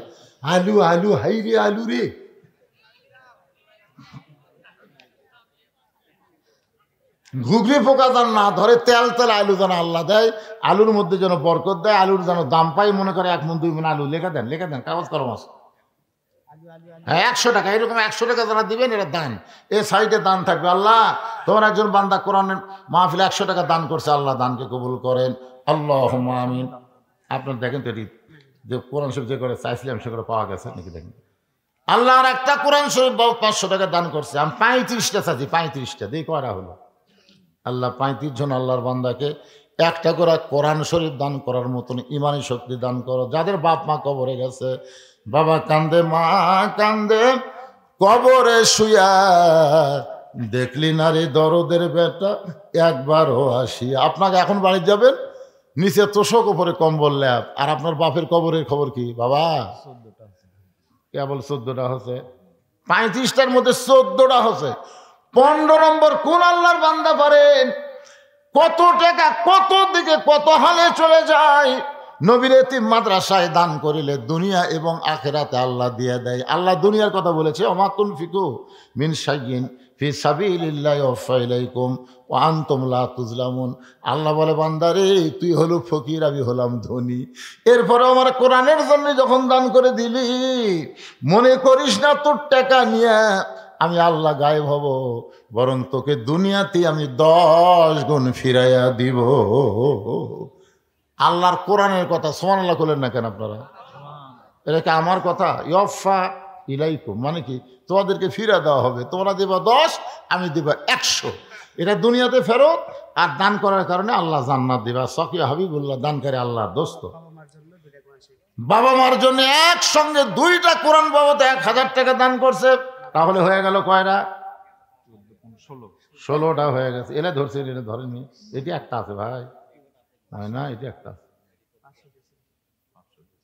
আলু আলু, হাই রে আলু রে। ঘুগরি পোকা যেন না ধরে, তেল তেল আলু যেন আল্লাহ দেয়, আলুর মধ্যে যেন বরকত দেয়, আলুর যেন দাম পাই। মনে করে 1 মণ 2 মণ আলু লেখা দেন, কাগজ কলম আছে। হ্যাঁ, 100 টাকা, এরকম 100 টাকা যারা দিবেন এরা দান। এ সাইডে দান থাকবে। আল্লাহ তোমার একজন বান্দা কোরআনের মাহফিলে 100 টাকা দান করছে, আল্লাহ দানকে কবুল করেন। আল্লাহুম্মা আমিন। আপনার দেখেন তো, এটি যে কোরআন শরীফ যে করে চাইছিলাম সেগুলো পাওয়া গেছে নাকি দেখেন। আল্লাহ আর একটা কোরআন শরীফ 500 টাকা দান করছে। আমি 35টা চাচ্ছি, 35টা দিয়ে করা হলো। আল্লাহ 35 জন আল্লাহর বান্দাকে একটা করে কোরআন শরীফ দান করার মতন ইমানি শক্তি দান করো। যাদের বাপ মা কবরে গেছে, বাবা কান্দে, মা কান্দে, কবরে শুয়া, দেখলি না রে দরদের বেটা একবারও আসি। আপনাকে এখন বাড়ি যাবেন, নিচে তোষক, উপরে কম্বল ল্যাপ, আর আপনার বাপের কবরের খবর কি বাবা? কেবল 14টা হচ্ছে, 35টার মধ্যে 14টা হচ্ছে। 15 নম্বর কোন আল্লাহর বান্দা পারেন? কত টাকা কত দিকে কত হালে চলে যায়। নবীর এতিম মাদ্রাসায় দান করিলে দুনিয়া এবং আখিরাতে আল্লাহ দিয়ে দেয়। আল্লাহ দুনিয়ার কথা বলেছে, ওমা তুনফিকু মিন শাইইন ফি সাবিলিল্লাহি ওয়াফা ইলাইকুম ওয়া আনতুম লা তুজলামুন। আল্লাহ বলে, বান্দারে তুই হলো ফকির, আমি হলাম ধনী। এরপরে আমার কোরআনের জন্য যখন দান করে দিলি, মনে করিস না তোর টাকা নিয়ে আমি আল্লাহ গায়েব হব, বরং তোকে দুনিয়াতে আমি 10 গুণ ফিরাইয়া দিব। আল্লাহর কোরআনের কথা। সুবহানাল্লাহ বলেন না কেন আপনারা? এটা কি আমার কথা? ইয়ফা ইলাইকুম মানে কি? তোমাদেরকে ফিরা দেওয়া হবে। তোমরা দিবা 10, আমি দিবা 100। এটা দুনিয়াতে ফেরত, আর দান করার কারণে আল্লাহ জান্নাত দিবা। সকিয়া হাবিবুল্লাহ দানকারী আল্লাহর দোস্ত। বাবা মার জন্য একসঙ্গে দুইটা কোরআন বাবদ 1000 টাকা দান করছে, তাহলে হয়ে গেল কয়টা? 16টা হয়ে গেছে। এনে ধরছে, এনে ধরেনি, এটি একটা আছে ভাই, হয় না? এটি একটা আছে।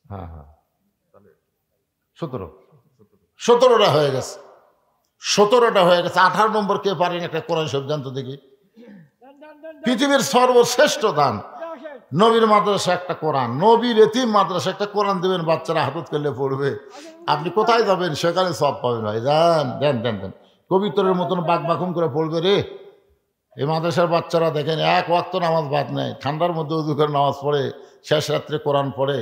হ্যাঁ হ্যাঁ, 17টা হয়ে গেছে। 17টা হয়ে গেছে। 18 নম্বর কে পারেন একটা কোরআন শরীফ জানতো দেখি? পৃথিবীর সর্বশ্রেষ্ঠ দান নবীর মাদ্রাসা একটা কোরআন, নবীর এতিম মাদ্রাসা একটা কোরআন দেবেন, বাচ্চারা হাতত করলে পড়বে। আপনি কোথায় যাবেন? সেখানে সব পাবেন ভাই। যান, দেন দেন দেন, কবিতরের মতন বাক বাকুম করে পড়বে রে। এই মাদ্রাসার বাচ্চারা দেখেন এক ওয়াক্ত নামাজ বাদ নেয়, ঠান্ডার মধ্যে উজু করে নামাজ পড়ে, শেষ রাত্রে কোরআন পড়ে।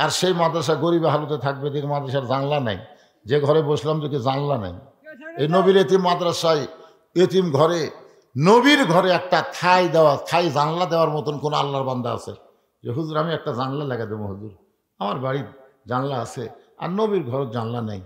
আর সেই মাদ্রাসা গরিব হালতে থাকবে, দেখে মাদ্রাসার জানলা নাই। যে ঘরে বসলাম দেখি জানলা নাই। এই নবীর এতিম মাদ্রাসায়, এতিম ঘরে, নবীর ঘরে একটা ঠাই দেওয়া, ঠাই জানলা দেওয়ার মতন কোন আল্লাহর বান্দা আছে যে হুজুর আমি একটা জানলা লাগা দেবো? হুজুর আমার বাড়ির জানলা আছে, আর নবীর ঘর জানলা নেই।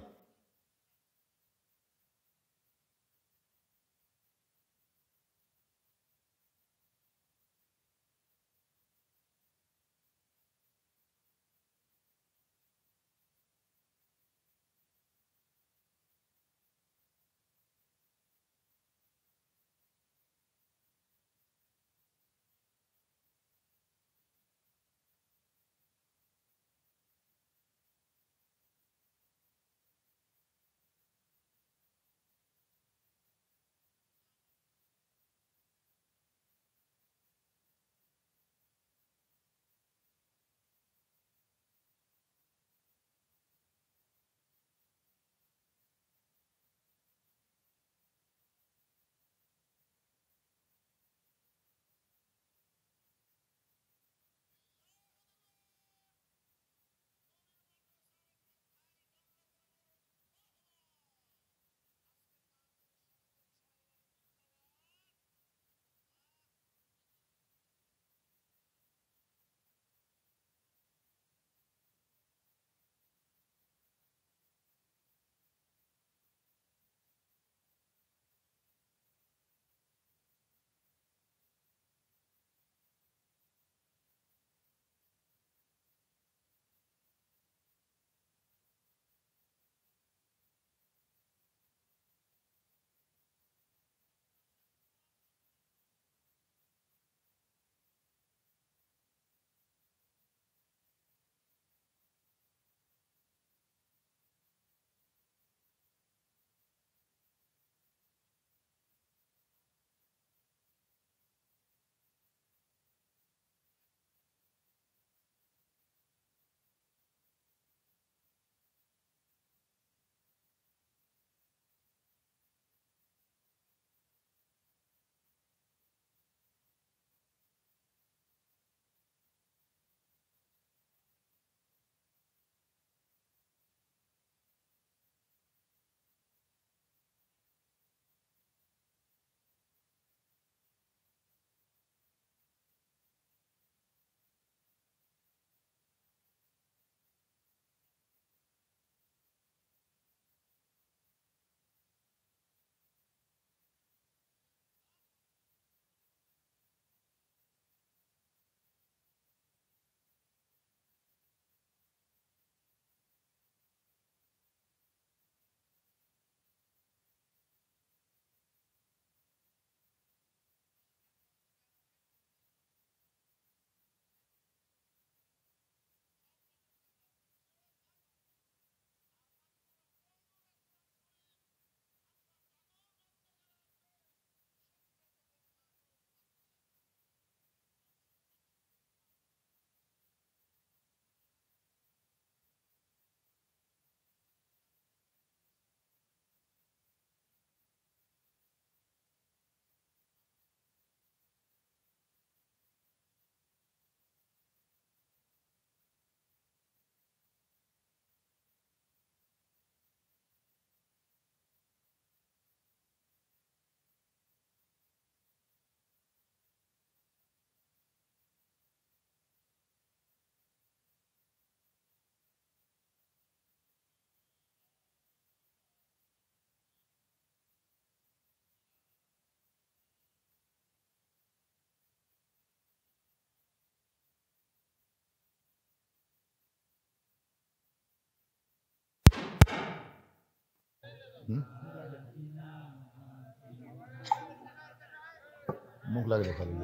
মুখ লাগলে খালি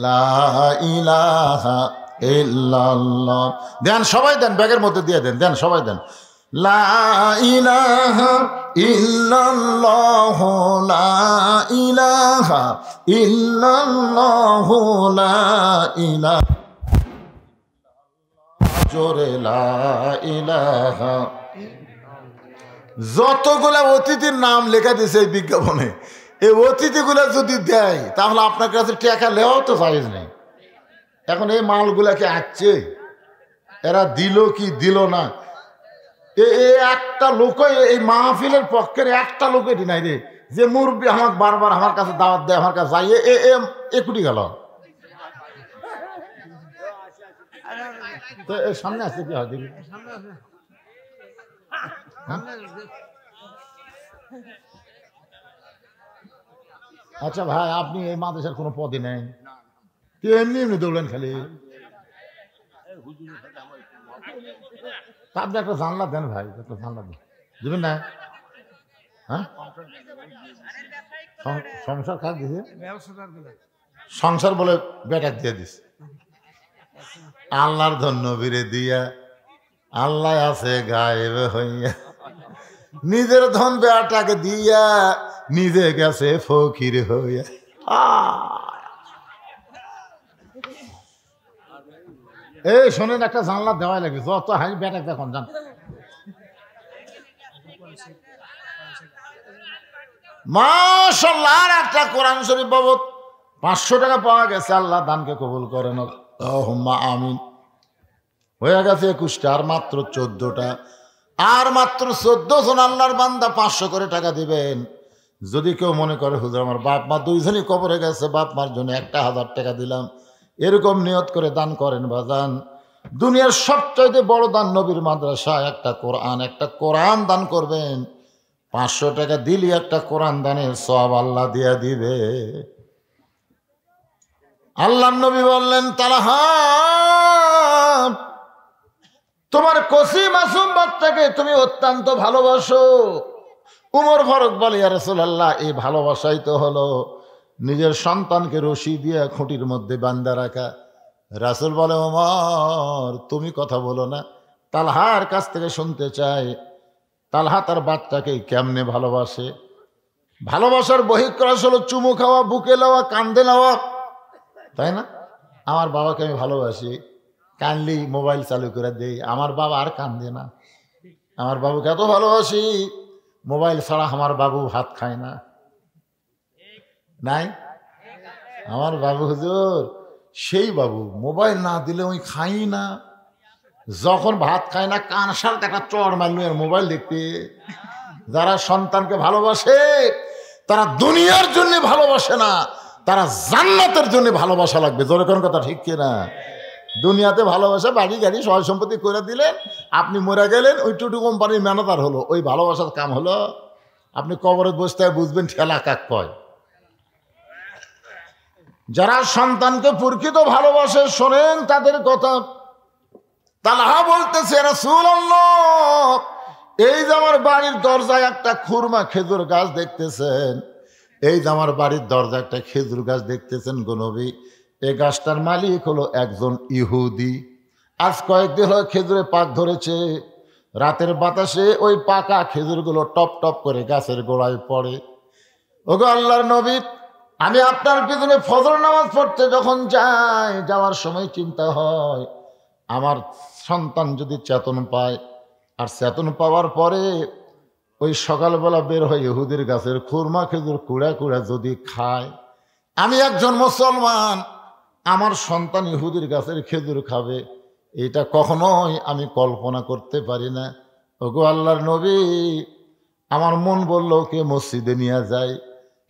লা ইলাহা ইল্লাল্লাহ দেন, সবাই দেন, ব্যাগের মধ্যে দিয়ে দেন, দেন সবাই দেন। লা ইলাহা ইল্লাল্লাহ লা ইলাহা ইল্লাল্লাহ লা ইলাহা জোরে লা ইলাহা। যতগুলা অতিথির নাম লেখা দিয়েছে এই বিজ্ঞাপনে, এই অতিথিগুলা যদি দেয় তাহলে আপনার কাছে টাকা নেওয়াও তো সাইজ নেই। এখন এই মালগুলাকে আসছে, এরা দিল কি দিল না, একটা লোক এই মাহফিলের পক্ষের একটা লোক এটি নাই রে যে মুরব্বী আমাকে বারবার আমার কাছে দাওয়াত দেয়, আমার কাছে যাই এ কুটি গেল। তো এর সামনে আছে কি হয় দেখি। আচ্ছা ভাই, আপনি এই মাদ্রাসার কোনো পদে নেই, এমনি এমনি দৌড়েন খালি। আপনি একটা জানলা দেন ভাই, একটা জানলা দেবেন না? হ্যাঁ, সংসার কাজ দিছে, সংসার বলে বেটাক দিয়ে দিস। আল্লাহর ধন্য বীরে দিয়া আল্লাহ আছে গায়েব হইয়া, নিজের ধন বেটাকে দিয়া নিজে গেছে ফকির হইয়া। এই শোনেন, একটা জানলা দেওয়াই লাগবে, যত হাই বেটাক দেখুন জান। মাশাআল্লাহ, আর একটা কোরআন শরীফ বাবদ 500 টাকা পাওয়া গেছে। আল্লাহ দানকে কবুল করেন, আল্লাহুম্মা আমিন। হয়ে গেছে 21টা, আর মাত্র 14টা, আর মাত্র 14 জন আল্লাহর বান্দা 500 করে টাকা দিবেন। যদি কেউ মনে করে হুজুর আমার বাপ মা দুইজনই কবরে গেছে, বাপ মার জন্য 1000 টাকা দিলাম, এরকম নিয়ত করে দান করেন বাজান। দুনিয়ার সবচাইতে বড় দান নবীর মাদ্রাসায় একটা কোরআন দান করবেন। 500 টাকা দিলি একটা কোরআন দানের সওয়াব আল্লাহ দিয়া দিবে। আল্লাহর নবী বললেন, তালহা তোমার কসি মাসুম বাচ্চাকে তুমি অত্যন্ত ভালোবাসো। উমর ফারুক বলে, ইয়া রাসূলুল্লাহ, এই ভালোবাসাই তো হলো নিজের সন্তানকে রশি দিয়ে খুঁটির মধ্যে বান্ধা রাখা। রাসূল বলে, ওমর তুমি কথা বলো না, তালহার কাছ থেকে শুনতে চাই তালহা তার বাচ্চাকে কেমনে ভালোবাসে। ভালোবাসার বহিঃপ্রকাশ হলো চুমু খাওয়া, বুকে নেওয়া, কান্দে নেওয়া, তাই না? আমার বাবাকে আমি ভালোবাসি, কানলি মোবাইল চালু করে দেই, আমার বাবা আর কান্দে না। আমার বাবুকে এত ভালোবাসি, মোবাইল ছাড়া আমার বাবু ভাত খায় না। নাই আমার বাবু হুজুর সেই বাবু, মোবাইল না দিলে ওই খাই না। যখন ভাত খায় না কান সালতে একটা চড় মারল আর মোবাইল দেখতে। যারা সন্তানকে ভালোবাসে তারা দুনিয়ার জন্য ভালোবাসে না, তারা জান্নাতের জন্য ভালোবাসা লাগবে। জোরে কোন কথা ঠিক কিনা? দুনিয়াতে ভালোবাসা বাড়ি গাড়ি সয় সম্পত্তি করে দিলেন, আপনি মরে গেলেন, ওই টুটু কোম্পানির ম্যানেজার হলো, ওই ভালোবাসার কাম হলো। আপনি কবরে বসতে বুঝবেন ঠেলা কাক কয়। যারা সন্তানকে প্রকৃত ভালোবাসে শোনেন তাদের কথা। তালহা বলতেছে, রাসূলুল্লাহ, এই যে আমার বাড়ির দরজায় একটা খুরমা খেজুর গাছ দেখতেছেন, এই যে আমার বাড়ির দরজায় একটা খেজুর গাছ দেখতেছেন গো নবী, এই গাছটার মালিক হলো একজন ইহুদি। আজ কয়েকদিন হলো খেজুরে পাক ধরেছে, রাতের বাতাসে ওই পাকা খেজুরগুলো টপ টপ করে গাছের গোড়ায় পড়ে। ওগো আল্লাহর নবী, আমি আপনার পিছনে ফজর নামাজ পড়তে যখন যাই, যাওয়ার সময় চিন্তা হয় আমার সন্তান যদি চেতন পায়, আর চেতন পাওয়ার পরে ওই সকালবেলা বের হয়ে ইহুদির গাছের খুরমা খেজুর কুড়া কুড়া যদি খায়, আমি একজন মুসলমান, আমার সন্তান ইহুদির গাছের খেজুর খাবে, এটা কখনোই আমি কল্পনা করতে পারি না। ওগো আল্লাহর নবী, আমার মন বলল ওকে মসজিদে নিয়ে যায়,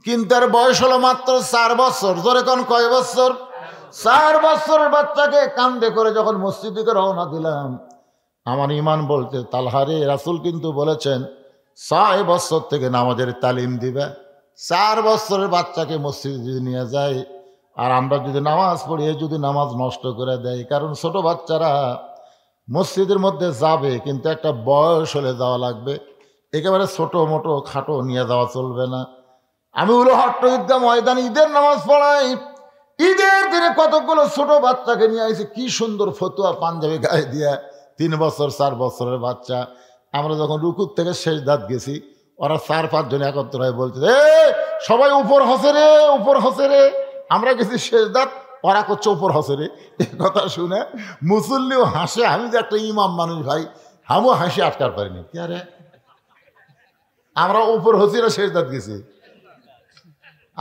কিন্তু তার বয়স হলো মাত্র 4 বছর। জোরে কোন কয় বছর? 4 বছরের বাচ্চাকে কান্দে করে যখন মসজিদ দিকে রওনা দিলাম, আমার ইমান বলতে, তালহারে রাসূল কিন্তু বলেছেন 6 বছর থেকে নামাজের তালিম দিবে। 4 বছরের বাচ্চাকে মসজিদে যদি নিয়ে যায়, আর আমরা যদি নামাজ পড়িয়ে যদি নামাজ নষ্ট করে দেয়, কারণ ছোট বাচ্চারা মসজিদের মধ্যে যাবে, কিন্তু একটা বয়স হলে যাওয়া লাগবে, একেবারে ছোট মোটো খাটো নিয়ে যাওয়া চলবে না। আমি উলহট্ট ঈদগাহ ময়দানে ঈদের নামাজ পড়াই। ঈদের দিনে কতগুলো ছোট বাচ্চাকে নিয়ে আসে, কি সুন্দর ফতুয়া পাঞ্জাবি গায়ে দিয়ে, 3 বছর 4 বছরের বাচ্চা। আমরা যখন রুকুর থেকে শেষ দাঁত গেছি, ওরা 4-5 জন একত্র হয়ে বলছে, সবাই উপর হসে রে, উপর হসে রে। আমরা গেছি শেষ দাঁত, ওরা করছে উপর হসে রে। এই কথা শুনে মুসল্লিও হাসে, আমি যে একটা ইমাম মানুষ ভাই, আমিও হাসি আটকার পারিনি। কি আরে আমরা উপর হসি না শেষ দাঁত গেছি?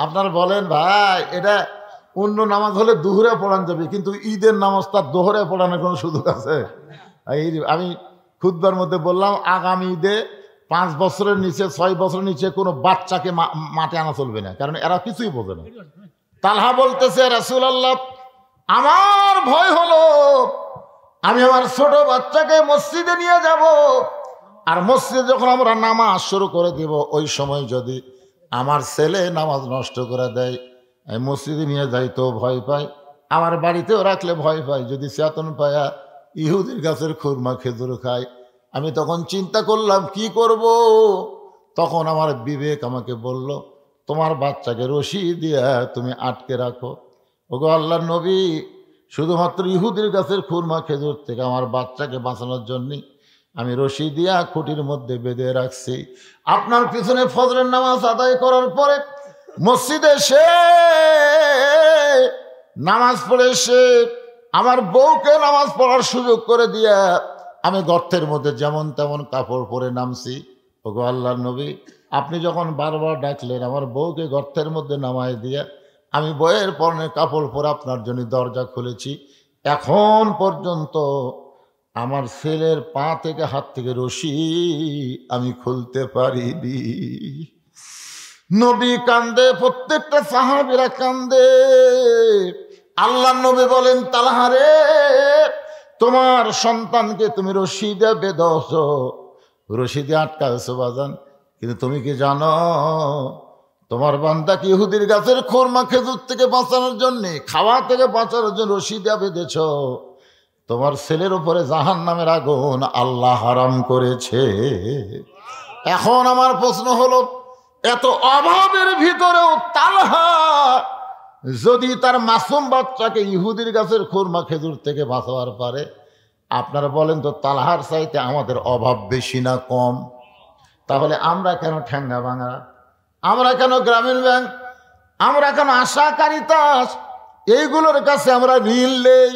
আপনারা বলেন ভাই, এটা অন্য নামাজ হলে দুহরে পড়ান যাবে, কিন্তু ঈদের নামাজ তার দোহরে পড়ানোর কোনো সুযোগ আছে? আমি খুতবার মধ্যে বললাম, আগামী ঈদে 5 বছরের নিচে 6 বছরের নিচে কোনো বাচ্চাকে মাঠে আনা চলবে না, কারণ এরা কিছুই বোঝে না। তালহা বলতেছে, রাসূলুল্লাহ, আমার ভয় হলো আমি আমার ছোট বাচ্চাকে মসজিদে নিয়ে যাব, আর মসজিদে যখন আমরা নামাজ শুরু করে দিব, ওই সময় যদি আমার ছেলে নামাজ নষ্ট করে দেয়, আমি মসজিদে নিয়ে যাই তো ভয় পাই, আমার বাড়িতেও রাখলে ভয় পাই, যদি চেতন পায়া ইহুদির গাছের খুরমা খেজুর খায়। আমি তখন চিন্তা করলাম কি করব। তখন আমার বিবেক আমাকে বলল, তোমার বাচ্চাকে রশি দিয়ে তুমি আটকে রাখো। ওগো আল্লাহর নবী, শুধুমাত্র ইহুদির গাছের খুরমা খেজুর থেকে আমার বাচ্চাকে বাঁচানোর জন্য আমি রশি দিয়া খুঁটির মধ্যে বেঁধে রাখছি। আপনার পিছনে ফজরের নামাজ আদায় করার পরে মসজিদে এসে নামাজ পড়ে এসে আমার বউকে নামাজ পড়ার সুযোগ করে দিয়া আমি গর্তের মধ্যে যেমন তেমন কাপড় পরে নামছি। ওগো আল্লাহর নবী, আপনি যখন বারবার ডাকলেন, আমার বউকে গর্তের মধ্যে নামায় দিয়া আমি বইয়ের পরনে কাপড় পরে আপনার জন্য দরজা খুলেছি। এখন পর্যন্ত আমার ছেলের পা থেকে হাত থেকে রশি আমি খুলতে পারিনি। নবী কান্দে, প্রত্যেকটা সাহাবীরা কান্দে। আল্লাহর নবী বলেন, তালহা রে, তোমার সন্তানকে তুমি রশি দিয়ে বেঁধেছ, রশি দিয়ে আটকাছো বাজান, কিন্তু তুমি কি জানো তোমার বান্দাকে ইহুদির গাছের খুরমা খেজুর থেকে বাঁচানোর জন্য, খাওয়া থেকে বাঁচানোর জন্য রশি দিয়ে বেঁধেছ। তোমার ছেলের উপরে জাহান্নামের আগুন আল্লাহ হারাম করেছে। এখন আমার প্রশ্ন হলো, এত অভাবের ভিতরেও তালহা যদি তার মাসুম বাচ্চাকে ইহুদির গাছের খুরমা খেজুর থেকে বাঁচাবার পারে, আপনারা বলেন তো তালহার চাইতে আমাদের অভাব বেশি না কম? তাহলে আমরা কেন ঠ্যাঙ্গা ভাঙা, আমরা কেন গ্রামীণ ব্যাংক, আমরা কেন আশা কারিতাস, এইগুলোর কাছে আমরা ঋণ নেই?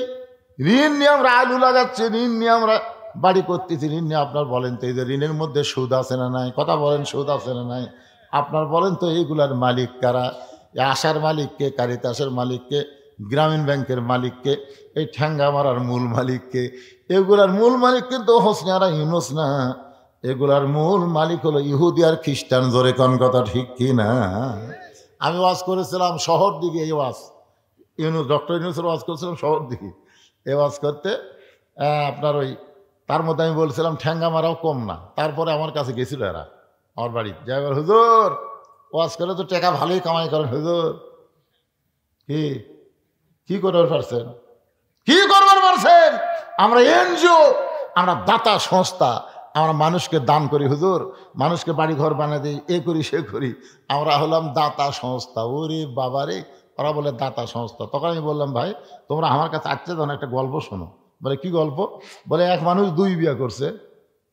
ঋণ নিয়ে আমরা আলু লাগাচ্ছি, ঋণ নিয়ে আমরা বাড়ি করতেছি, ঋণ নিয়ে আপনার বলেন তো এই যে ঋণের মধ্যে সুদ আছে না নাই? কথা বলেন, সুদ আছে না নাই? আপনার বলেন তো এইগুলার মালিক কারা? আশার মালিককে, কারিতাসের মালিককে, গ্রামীণ ব্যাংকের মালিককে, এই ঠ্যাঙ্গা মারার মূল মালিককে? এগুলার মূল মালিক কিন্তু হোসনারা ইউনুস না, এগুলার মূল মালিক হলো ইহুদি আর খ্রিস্টান। জোরে কোন কথা ঠিক কি না? আমি ওয়াজ করেছিলাম শহর দিকে, এই ওয়াজ ইউনুস, ডক্টর ইউনুসের ওয়াজ করেছিলাম শহর দিকে। এই ওয়াজ করতে আপনার ওই তার মধ্যে আমি বলছিলাম ঠ্যাঙ্গা মারাও কম না। তারপরে আমার কাছে গেছিল এরা, আমার বাড়ি যাই, হুজুর ওয়াজ করে তো টাকা ভালোই কামাই করেন হুজুর, কি করবার পারছেন, কি করবার পারছেন? আমরা এনজিও, আমরা দাতা সংস্থা, আমরা মানুষকে দান করি হুজুর, মানুষকে বাড়ি ঘর বানিয়ে দিই, এ করি সে করি, আমরা হলাম দাতা সংস্থা। ওরে বাবারে, ওরা বলে দাতা সংস্থা। তখন আমি বললাম, ভাই তোমরা আমার কাছে আসছে তখন একটা গল্প শোনো। বলে কি গল্প? বলে এক মানুষ 2 বিয়ে করছে,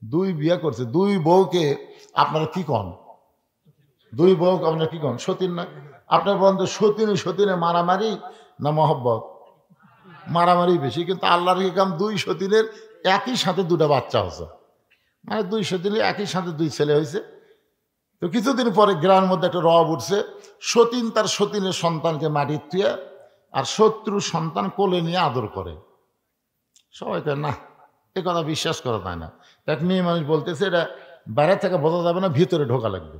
2 বিয়ে করছে, 2 বউকে আপনারা কি কন? 2 বউকে আপনারা কি কন? সতীন না? আপনার বলেন তো সতীনে সতীনে মারামারি না মহব্বত? মারামারি বেশি, কিন্তু আল্লাহর কি কাম 2 সতীনের একই সাথে 2টা বাচ্চা হচ্ছে, মানে 2 সতীনের একই সাথে 2 ছেলে হয়েছে। তো কিছুদিন পরে গ্রামের মধ্যে একটা রব উঠছে, সতীন তার সতীনের সন্তানকে মাটির তুয়ে আর শত্রু সন্তান কোলে নিয়ে আদর করে। সবাই কয় না, এ কথা বিশ্বাস করা যায় না। এক মেয়ে মানুষ বলতেছে এটা বাইরে থেকে বোঝা যাবে না, ভিতরে ঢোকা লাগবে।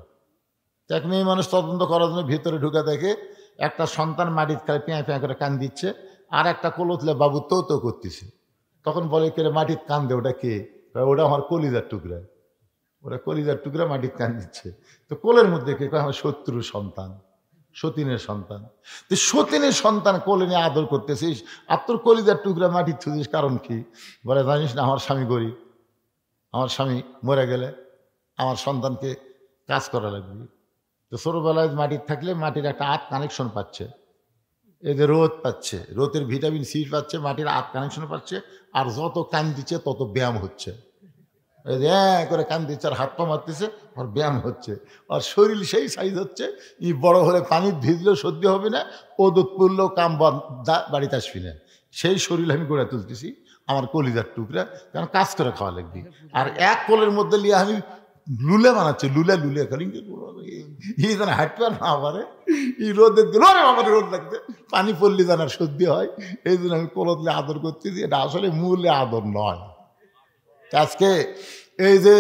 এক মেয়ে মানুষ তদন্ত করার জন্য ভিতরে ঢুকে দেখে একটা সন্তান মাটির খালে পেঁয়া পেঁয়া করে কান দিচ্ছে, আর একটা কোলতলে বাবু তো করতেছে। তখন বলে কে মাটির কান দে, ওটা কে? ওটা আমার কলিজার টুকরা, ওরা কলিজার টুকরা মাটির কান দিচ্ছে। তো কোলের মধ্যে কে? আমার শত্রু সন্তান। সতীনের সন্তান। তো সতীনের সন্তান কোলে নিয়ে আদর করতেছিস, আর তোর কলিজার টুকরা মাটি থুছিস, কারণ কি? বলে জানিস না আমার স্বামী গরিব, আমার স্বামী মরে গেলে আমার সন্তানকে কাজ করা লাগবে। তো ছোটোবেলায় মাটির থাকলে মাটির একটা আর্থ কানেকশন পাচ্ছে, এদের রোদ পাচ্ছে, রোদের ভিটামিন সি পাচ্ছে, মাটির আর্থ কানেকশন পাচ্ছে, আর যত কান দিচ্ছে তত ব্যায়াম হচ্ছে। এই যে করে কান দিচ্ছে আর হাত পা মারতেছে, আর ব্যায়াম হচ্ছে, আর শরীর সেই সাইজ হচ্ছে। ই বড় হলে পানি ভিজলেও সহ্য হবে না, ও দুধ পড়লেও কাম বাড়িতে আসবি না। সেই শরীর আমি গড়ে তুলতেছি, আমার কলিজার টুকরা, কারণ কাজ করে খাওয়া লাগবে। আর এক কোলের মধ্যে নিয়ে আমি লুলে বানাচ্ছে, লুলে লুলে খালি যেন হাঁটতে না পারে, এই রোদের দিল আমার রোদ লাগবে, পানি পড়লে যেন সর্দি হয়। এই জন্য আমি কোলতলে আদর করতেছি। এটা আসলে মূলে আদর নয়। আজকে এই যে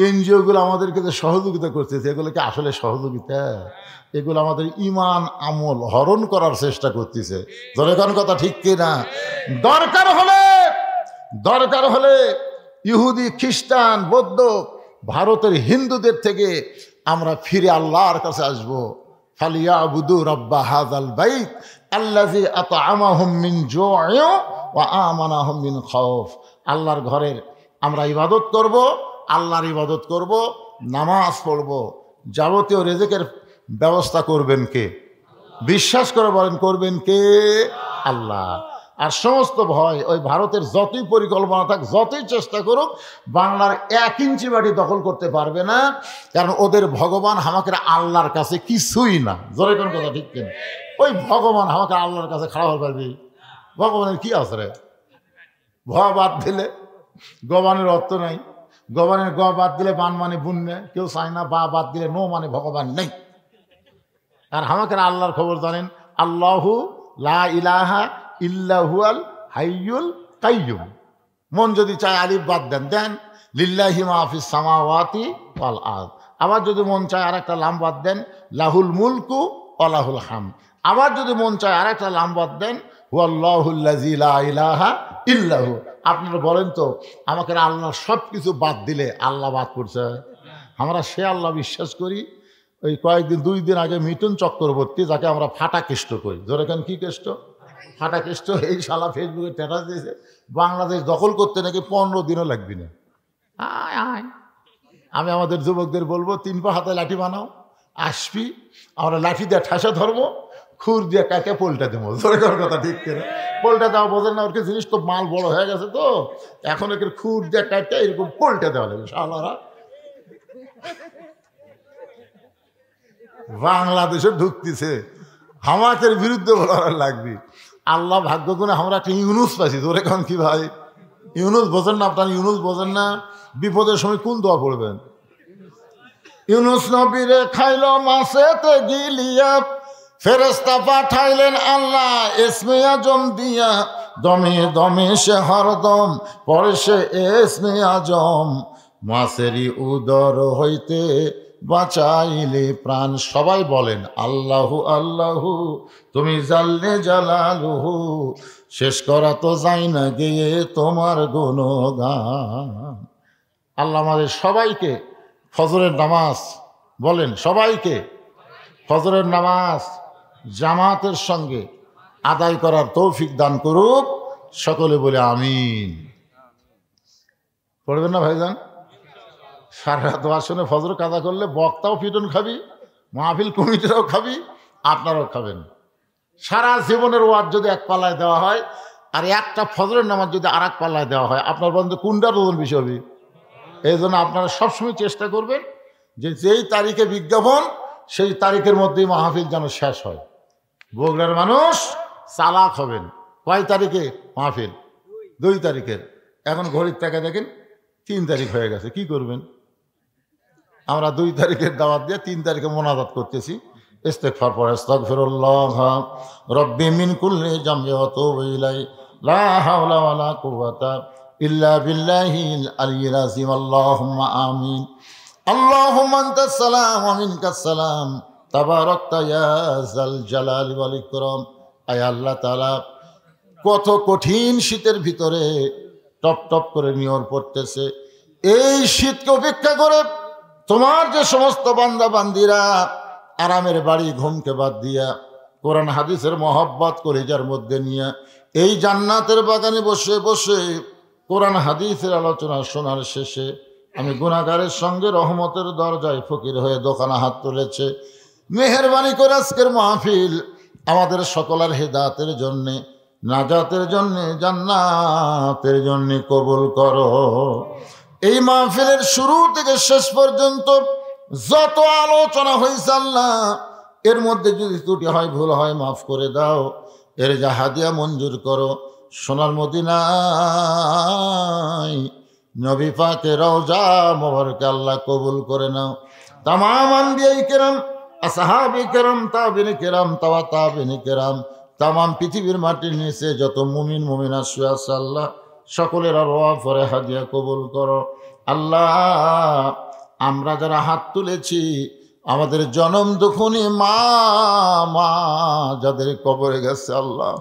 এনজিওগুলো আমাদেরকে যে সহযোগিতা করতেছে, এগুলোকে আসলে সহযোগিতা? এগুলো আমাদের ইমান আমল হরণ করার চেষ্টা করতেছে। ধরে কোন কথা ঠিক কিনা? দরকার হলে ইহুদি, খ্রিস্টান, বৌদ্ধ, ভারতের হিন্দুদের থেকে আমরা ফিরে আল্লাহর কাছে আসবো। ফালিয়াবুদু রাব্বা হাযাল বাইত আল্লাযী আত'আমাহুম মিন জু'ইন ওয়া আমানাহুম মিন খাউফ। আল্লাহর ঘরের আমরা ইবাদত করব, আল্লাহর ইবাদত করব, নামাজ পড়ব, যাবতীয় রিজিকের ব্যবস্থা করবেন কে? বিশ্বাস করে বলেন, করবেন কে? আল্লাহ। আর সমস্ত ভয়, ওই ভারতের যতই পরিকল্পনা থাক, যতই চেষ্টা করুক, বাংলার 1 ইঞ্চি মাটি দখল করতে পারবে না। কারণ ওদের ভগবান আমাকে আল্লাহর কাছে কিছুই না। জোরে কোন কথা ঠিক কিনা? ওই ভগবান আমাকে আল্লাহর কাছে খাড়া হতে পারবি? ভগবানের কি আছে রে? ভ বাদ দিলে গবানের অর্থ নাই। গবানের গ বাদ দিলে বান মানে বুন্নে, কেউ চায় না। বা বাদ দিলে নো মানে ভগবান নেই। আর আমাকে আল্লাহর খবর জানেন, আল্লাহু লা ইলাহা ইল্লাহুয়াল হাইয়ুল কাইয়ুম। মন যদি চায় আলিফ বাদ দেন, দেন লিল্লাহি মা ফিস সামাওয়াতি ওয়াল আরদ। আবার যদি মন চায় আর একটা লাম বাদ দেন, লাহুল মুলকু ওয়া লাহুল হামদ। আবার যদি মন চায় আর একটা লাম বাদ দেন, হুয়াল্লাহুল্লাযী লা ইলাহা ইল্লাহু। আপনারা বলেন তো, আমাকে আল্লাহ সব কিছু বাদ দিলে আল্লাহ বাদ করছে? আমরা সে আল্লাহ বিশ্বাস করি। ওই কয়েকদিন 2 দিন আগে মিঠুন চক্রবর্তী, যাকে আমরা ফাটা কেষ্ট করি, ধরে কেন কি কেষ্ট? ফাটা কেষ্ট। এই শালা ফেসবুকে স্ট্যাটাস দিয়েছে বাংলাদেশ দখল করতে নাকি 15 দিনও লাগবে না। আয় আয়, আমি আমাদের যুবকদের বলবো 3 পা হাতে লাঠি বানাও, আসবি, আমরা লাঠি দিয়ে ঠাসা ধরবো, খুর দিয়ে কাকে পোলটা দেবো। ধরে করার কথা ঠিক করে পোলটা দেওয়া বোঝেন না? ওর জিনিস তো মাল বড় হয়ে গেছে, তো এখন একে খুর দিয়ে কাটতে এরকম পোলটা দেওয়া লাগবে। শালারা বাংলাদেশে ঢুকতেছে, হামাকের বিরুদ্ধে বলার লাগবে। আল্লাহ ভাগ্য গুণে আমরা একটা ইউনুস পাইছি। ধরে কারণ কি ভাই, ইউনুস বোঝেন না? আপনার ইউনুস বোঝেন না? বিপদের সময় কোন দোয়া পড়বেন? ইউনুস নবীরে খাইল মাছেতে গিলিয়া, ফেরেশতা পাঠাইলেন আল্লাহ ইসমে আজম দিয়া। দমে দমে সে হরদম পরে সে ইসমে আজম, মাছেরই উদর হইতে বাঁচাইলে প্রাণ। সবাই বলেন আল্লাহু আল্লাহু, তুমি জাল্লে জালালুহু, শেষ করা তো যায় না গিয়ে তোমার গুণগান। আল্লাহ আমাদের সবাইকে ফজরের নামাজ, বলেন সবাইকে ফজরের নামাজ জামাতের সঙ্গে আদায় করার তৌফিক দান করুক। সকলে বলে আমিন। পড়বেন না ভাইজান? সারা রাত ওয়াজ শুনে ফজর কাজা করলে বক্তাও পিটন খাবি, মাহফিল কমিটিরাও খাবি, আপনারাও খাবেন। সারা জীবনের ওয়াজ যদি এক পাল্লায় দেওয়া হয়, আর একটা ফজরের নামাজ যদি আর এক পাল্লায় দেওয়া হয়, আপনার বন্ধু কোনটার ওজন বেশি হবে? এই জন্য আপনারা সবসময় চেষ্টা করবেন যে যেই তারিখে বিজ্ঞাপন, সেই তারিখের মধ্যেই মাহফিল যেন শেষ হয়। বগুড়ার মানুষ চালাক হবেন। কয় তারিখে মাহফিল? 2 তারিখের। এখন ঘড়ির টাকা দেখেন 3 তারিখ হয়ে গেছে, কি করবেন? আমরা 2 তারিখের দাওয়াত দিয়ে 3 তারিখে মোনাজাত করতেছি। ইস্তেগফার পড়ে আস্তাগফিরুল্লাহ রব্বি মিন কুল্লি জামবি ওয়া তুবু ইলাইহি লা হাওলা ওয়ালা কুওয়াতা ইল্লা বিল্লাহিল আলিয়্যিল আযীম। আল্লাহুম্মা আমিন। আল্লাহুম্মা আনতাস সালাম ওয়া মিনকাস সালাম তাবারাকতা ইয়া যাল জালালি ওয়াল ইকরাম। আয় আল্লাহ তাআলা, কত কঠিন শীতের ভিতরে টপ টপ করে নিয়র পড়তেছে। এই শীতকে উপেক্ষা করে তোমার যে সমস্ত বান্দা বান্দিরা আরামের বাড়ি ঘুমকে বাদ দিয়া কোরআন হাদিসের মহব্বত কলিজার মধ্যে নিয়ে এই জান্নাতের বাগানে বসে বসে কোরআন হাদিসের আলোচনা শোনার শেষে আমি গুনাহগারের সঙ্গে রহমতের দরজায় ফকির হয়ে দোকানে হাত তুলেছে। মেহেরবানি করে আজকের মাহফিল আমাদের সকলের হেদায়েতের জন্যে, নাজাতের জন্যে, জান্নাতের জন্যে কবুল করো। এই মাহফিলের শুরু থেকে শেষ পর্যন্ত যত আলোচনা হয়েছে আল্লাহ, এর মধ্যে যদি ত্রুটি হয়, ভুল হয়, মাফ করে দাও। এর যা হাদিয়া মঞ্জুর করো। সোনার মদিনায় নবী পাকের রওজা মোবারকে আল্লাহ কবুল করে নাও। তামাম আম্বিয়া কেরাম, আসহাবে কেরাম, তাবিঈন কেরাম, তাবিঈন কেরাম, তামাম পৃথিবীর মাটির নিচে যত মুমিন মুমিনা শুয়ে আছে আল্লাহ, সকলের আরওয়াহ পরে হাদিয়া কবুল করো। আল্লাহ, আমরা যারা হাত তুলেছি, আমাদের জনম দুখুনি মা যাদের কবরে গেছে আল্লাহ,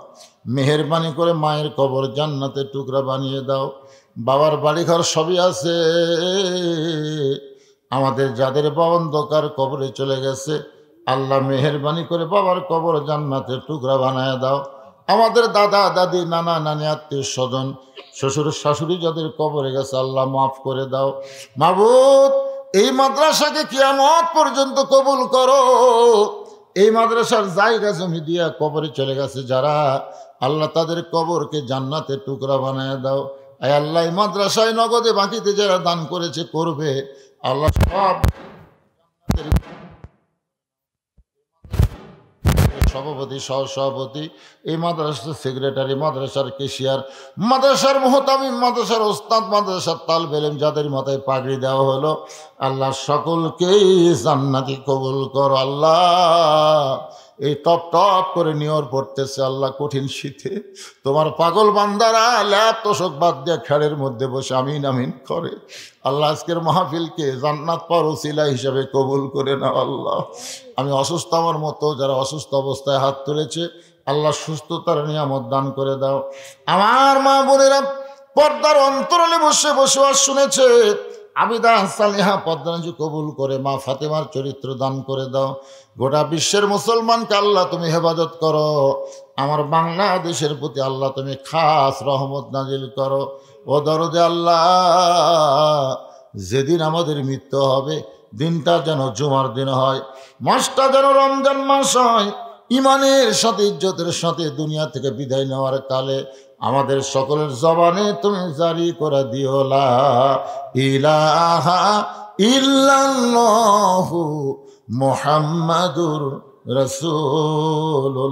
মেহেরবানি করে মায়ের কবর জান্নাতের টুকরা বানিয়ে দাও। বাবার বাড়িঘর সবই আছে, আমাদের যাদের বাবা অন্ধকার কবরে চলে গেছে আল্লাহ, মেহেরবানি করে বাবার কবর জান্নাতের টুকরা বানিয়ে দাও। আমাদের দাদা দাদি, নানা নানি, আত্মীয় স্বজন, শ্বশুর শাশুড়ি যাদের কবরে গেছে আল্লাহ মাফ করে দাও। মাবুদ, এই মাদ্রাসাকে কিয়ামত পর্যন্ত কবুল করো। এই মাদ্রাসার জায়গা জমি দিয়া কবরে চলে গেছে যারা, আল্লাহ তাদের কবরকে জান্নাতের টুকরা বানায় দাও। আয় আল্লাহ, এই মাদ্রাসায় নগদে বাকিতে যারা দান করেছে, করবে আল্লাহ, সব সভাপতি, সহসভাপতি, এই মাদ্রাসার সেক্রেটারি, মাদ্রাসার কেশিয়ার, মাদ্রাসার মুহতামিম, মাদ্রাসার ওস্তাদ, মাদ্রাসার তালবে ইলম, যাদের মাথায় পাগড়ি দেওয়া হলো আল্লাহ, সকলকেই জান্নাতি কবুল করো। আল্লাহ, এই টপ টপ করে নিয়র পড়তেছে আল্লাহ, কঠিন শীতে তোমার পাগল বান্দারা ল্যাপ তোষক বাদ দিয়ে খেড়ের মধ্যে বসে আমিন আমিন করে। আল্লাহ, আজকের মাহফিলকে জান্নাত পাওয়ার ওসিলা হিসাবে কবুল করে নাও। আল্লাহ, আমি অসুস্থ, আমার মতো যারা অসুস্থ অবস্থায় হাত তুলেছে আল্লাহ, সুস্থতার নিয়ামত দান করে দাও। আমার মা বোনেরা পর্দার অন্তরালে বসে বসে আর শুনেছে, আবিদা সালিহা পদ্মাঞ্জু কবুল করে মা ফাতেমার চরিত্র দান করে দাও। গোটা বিশ্বের মুসলমানকে আল্লাহ তুমি হেফাজত করো। আমার বাংলাদেশের প্রতি আল্লাহ তুমি খাস রহমত নাজিল করো। ও দরদে আল্লাহ, যেদিন আমাদের মৃত্যু হবে দিনটা যেন জুমার দিন হয়, মাসটা যেন রমজান মাস হয়, ইমানের সাথে, ইজ্জতের সাথে দুনিয়া থেকে বিদায় নেওয়ার কালে আমাদের সকলের জবানে তুমি জারি করে দিও লা ইলাহা ইল্লাল্লাহু মুহাম্মাদুর রাসূলুল্লাহ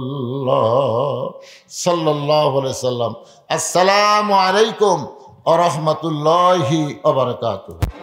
সাল্লাল্লাহু আলাইহি সাল্লাম। আসসালামু আলাইকুম ওয়া রাহমাতুল্লাহি ওয়া বারাকাতুহু।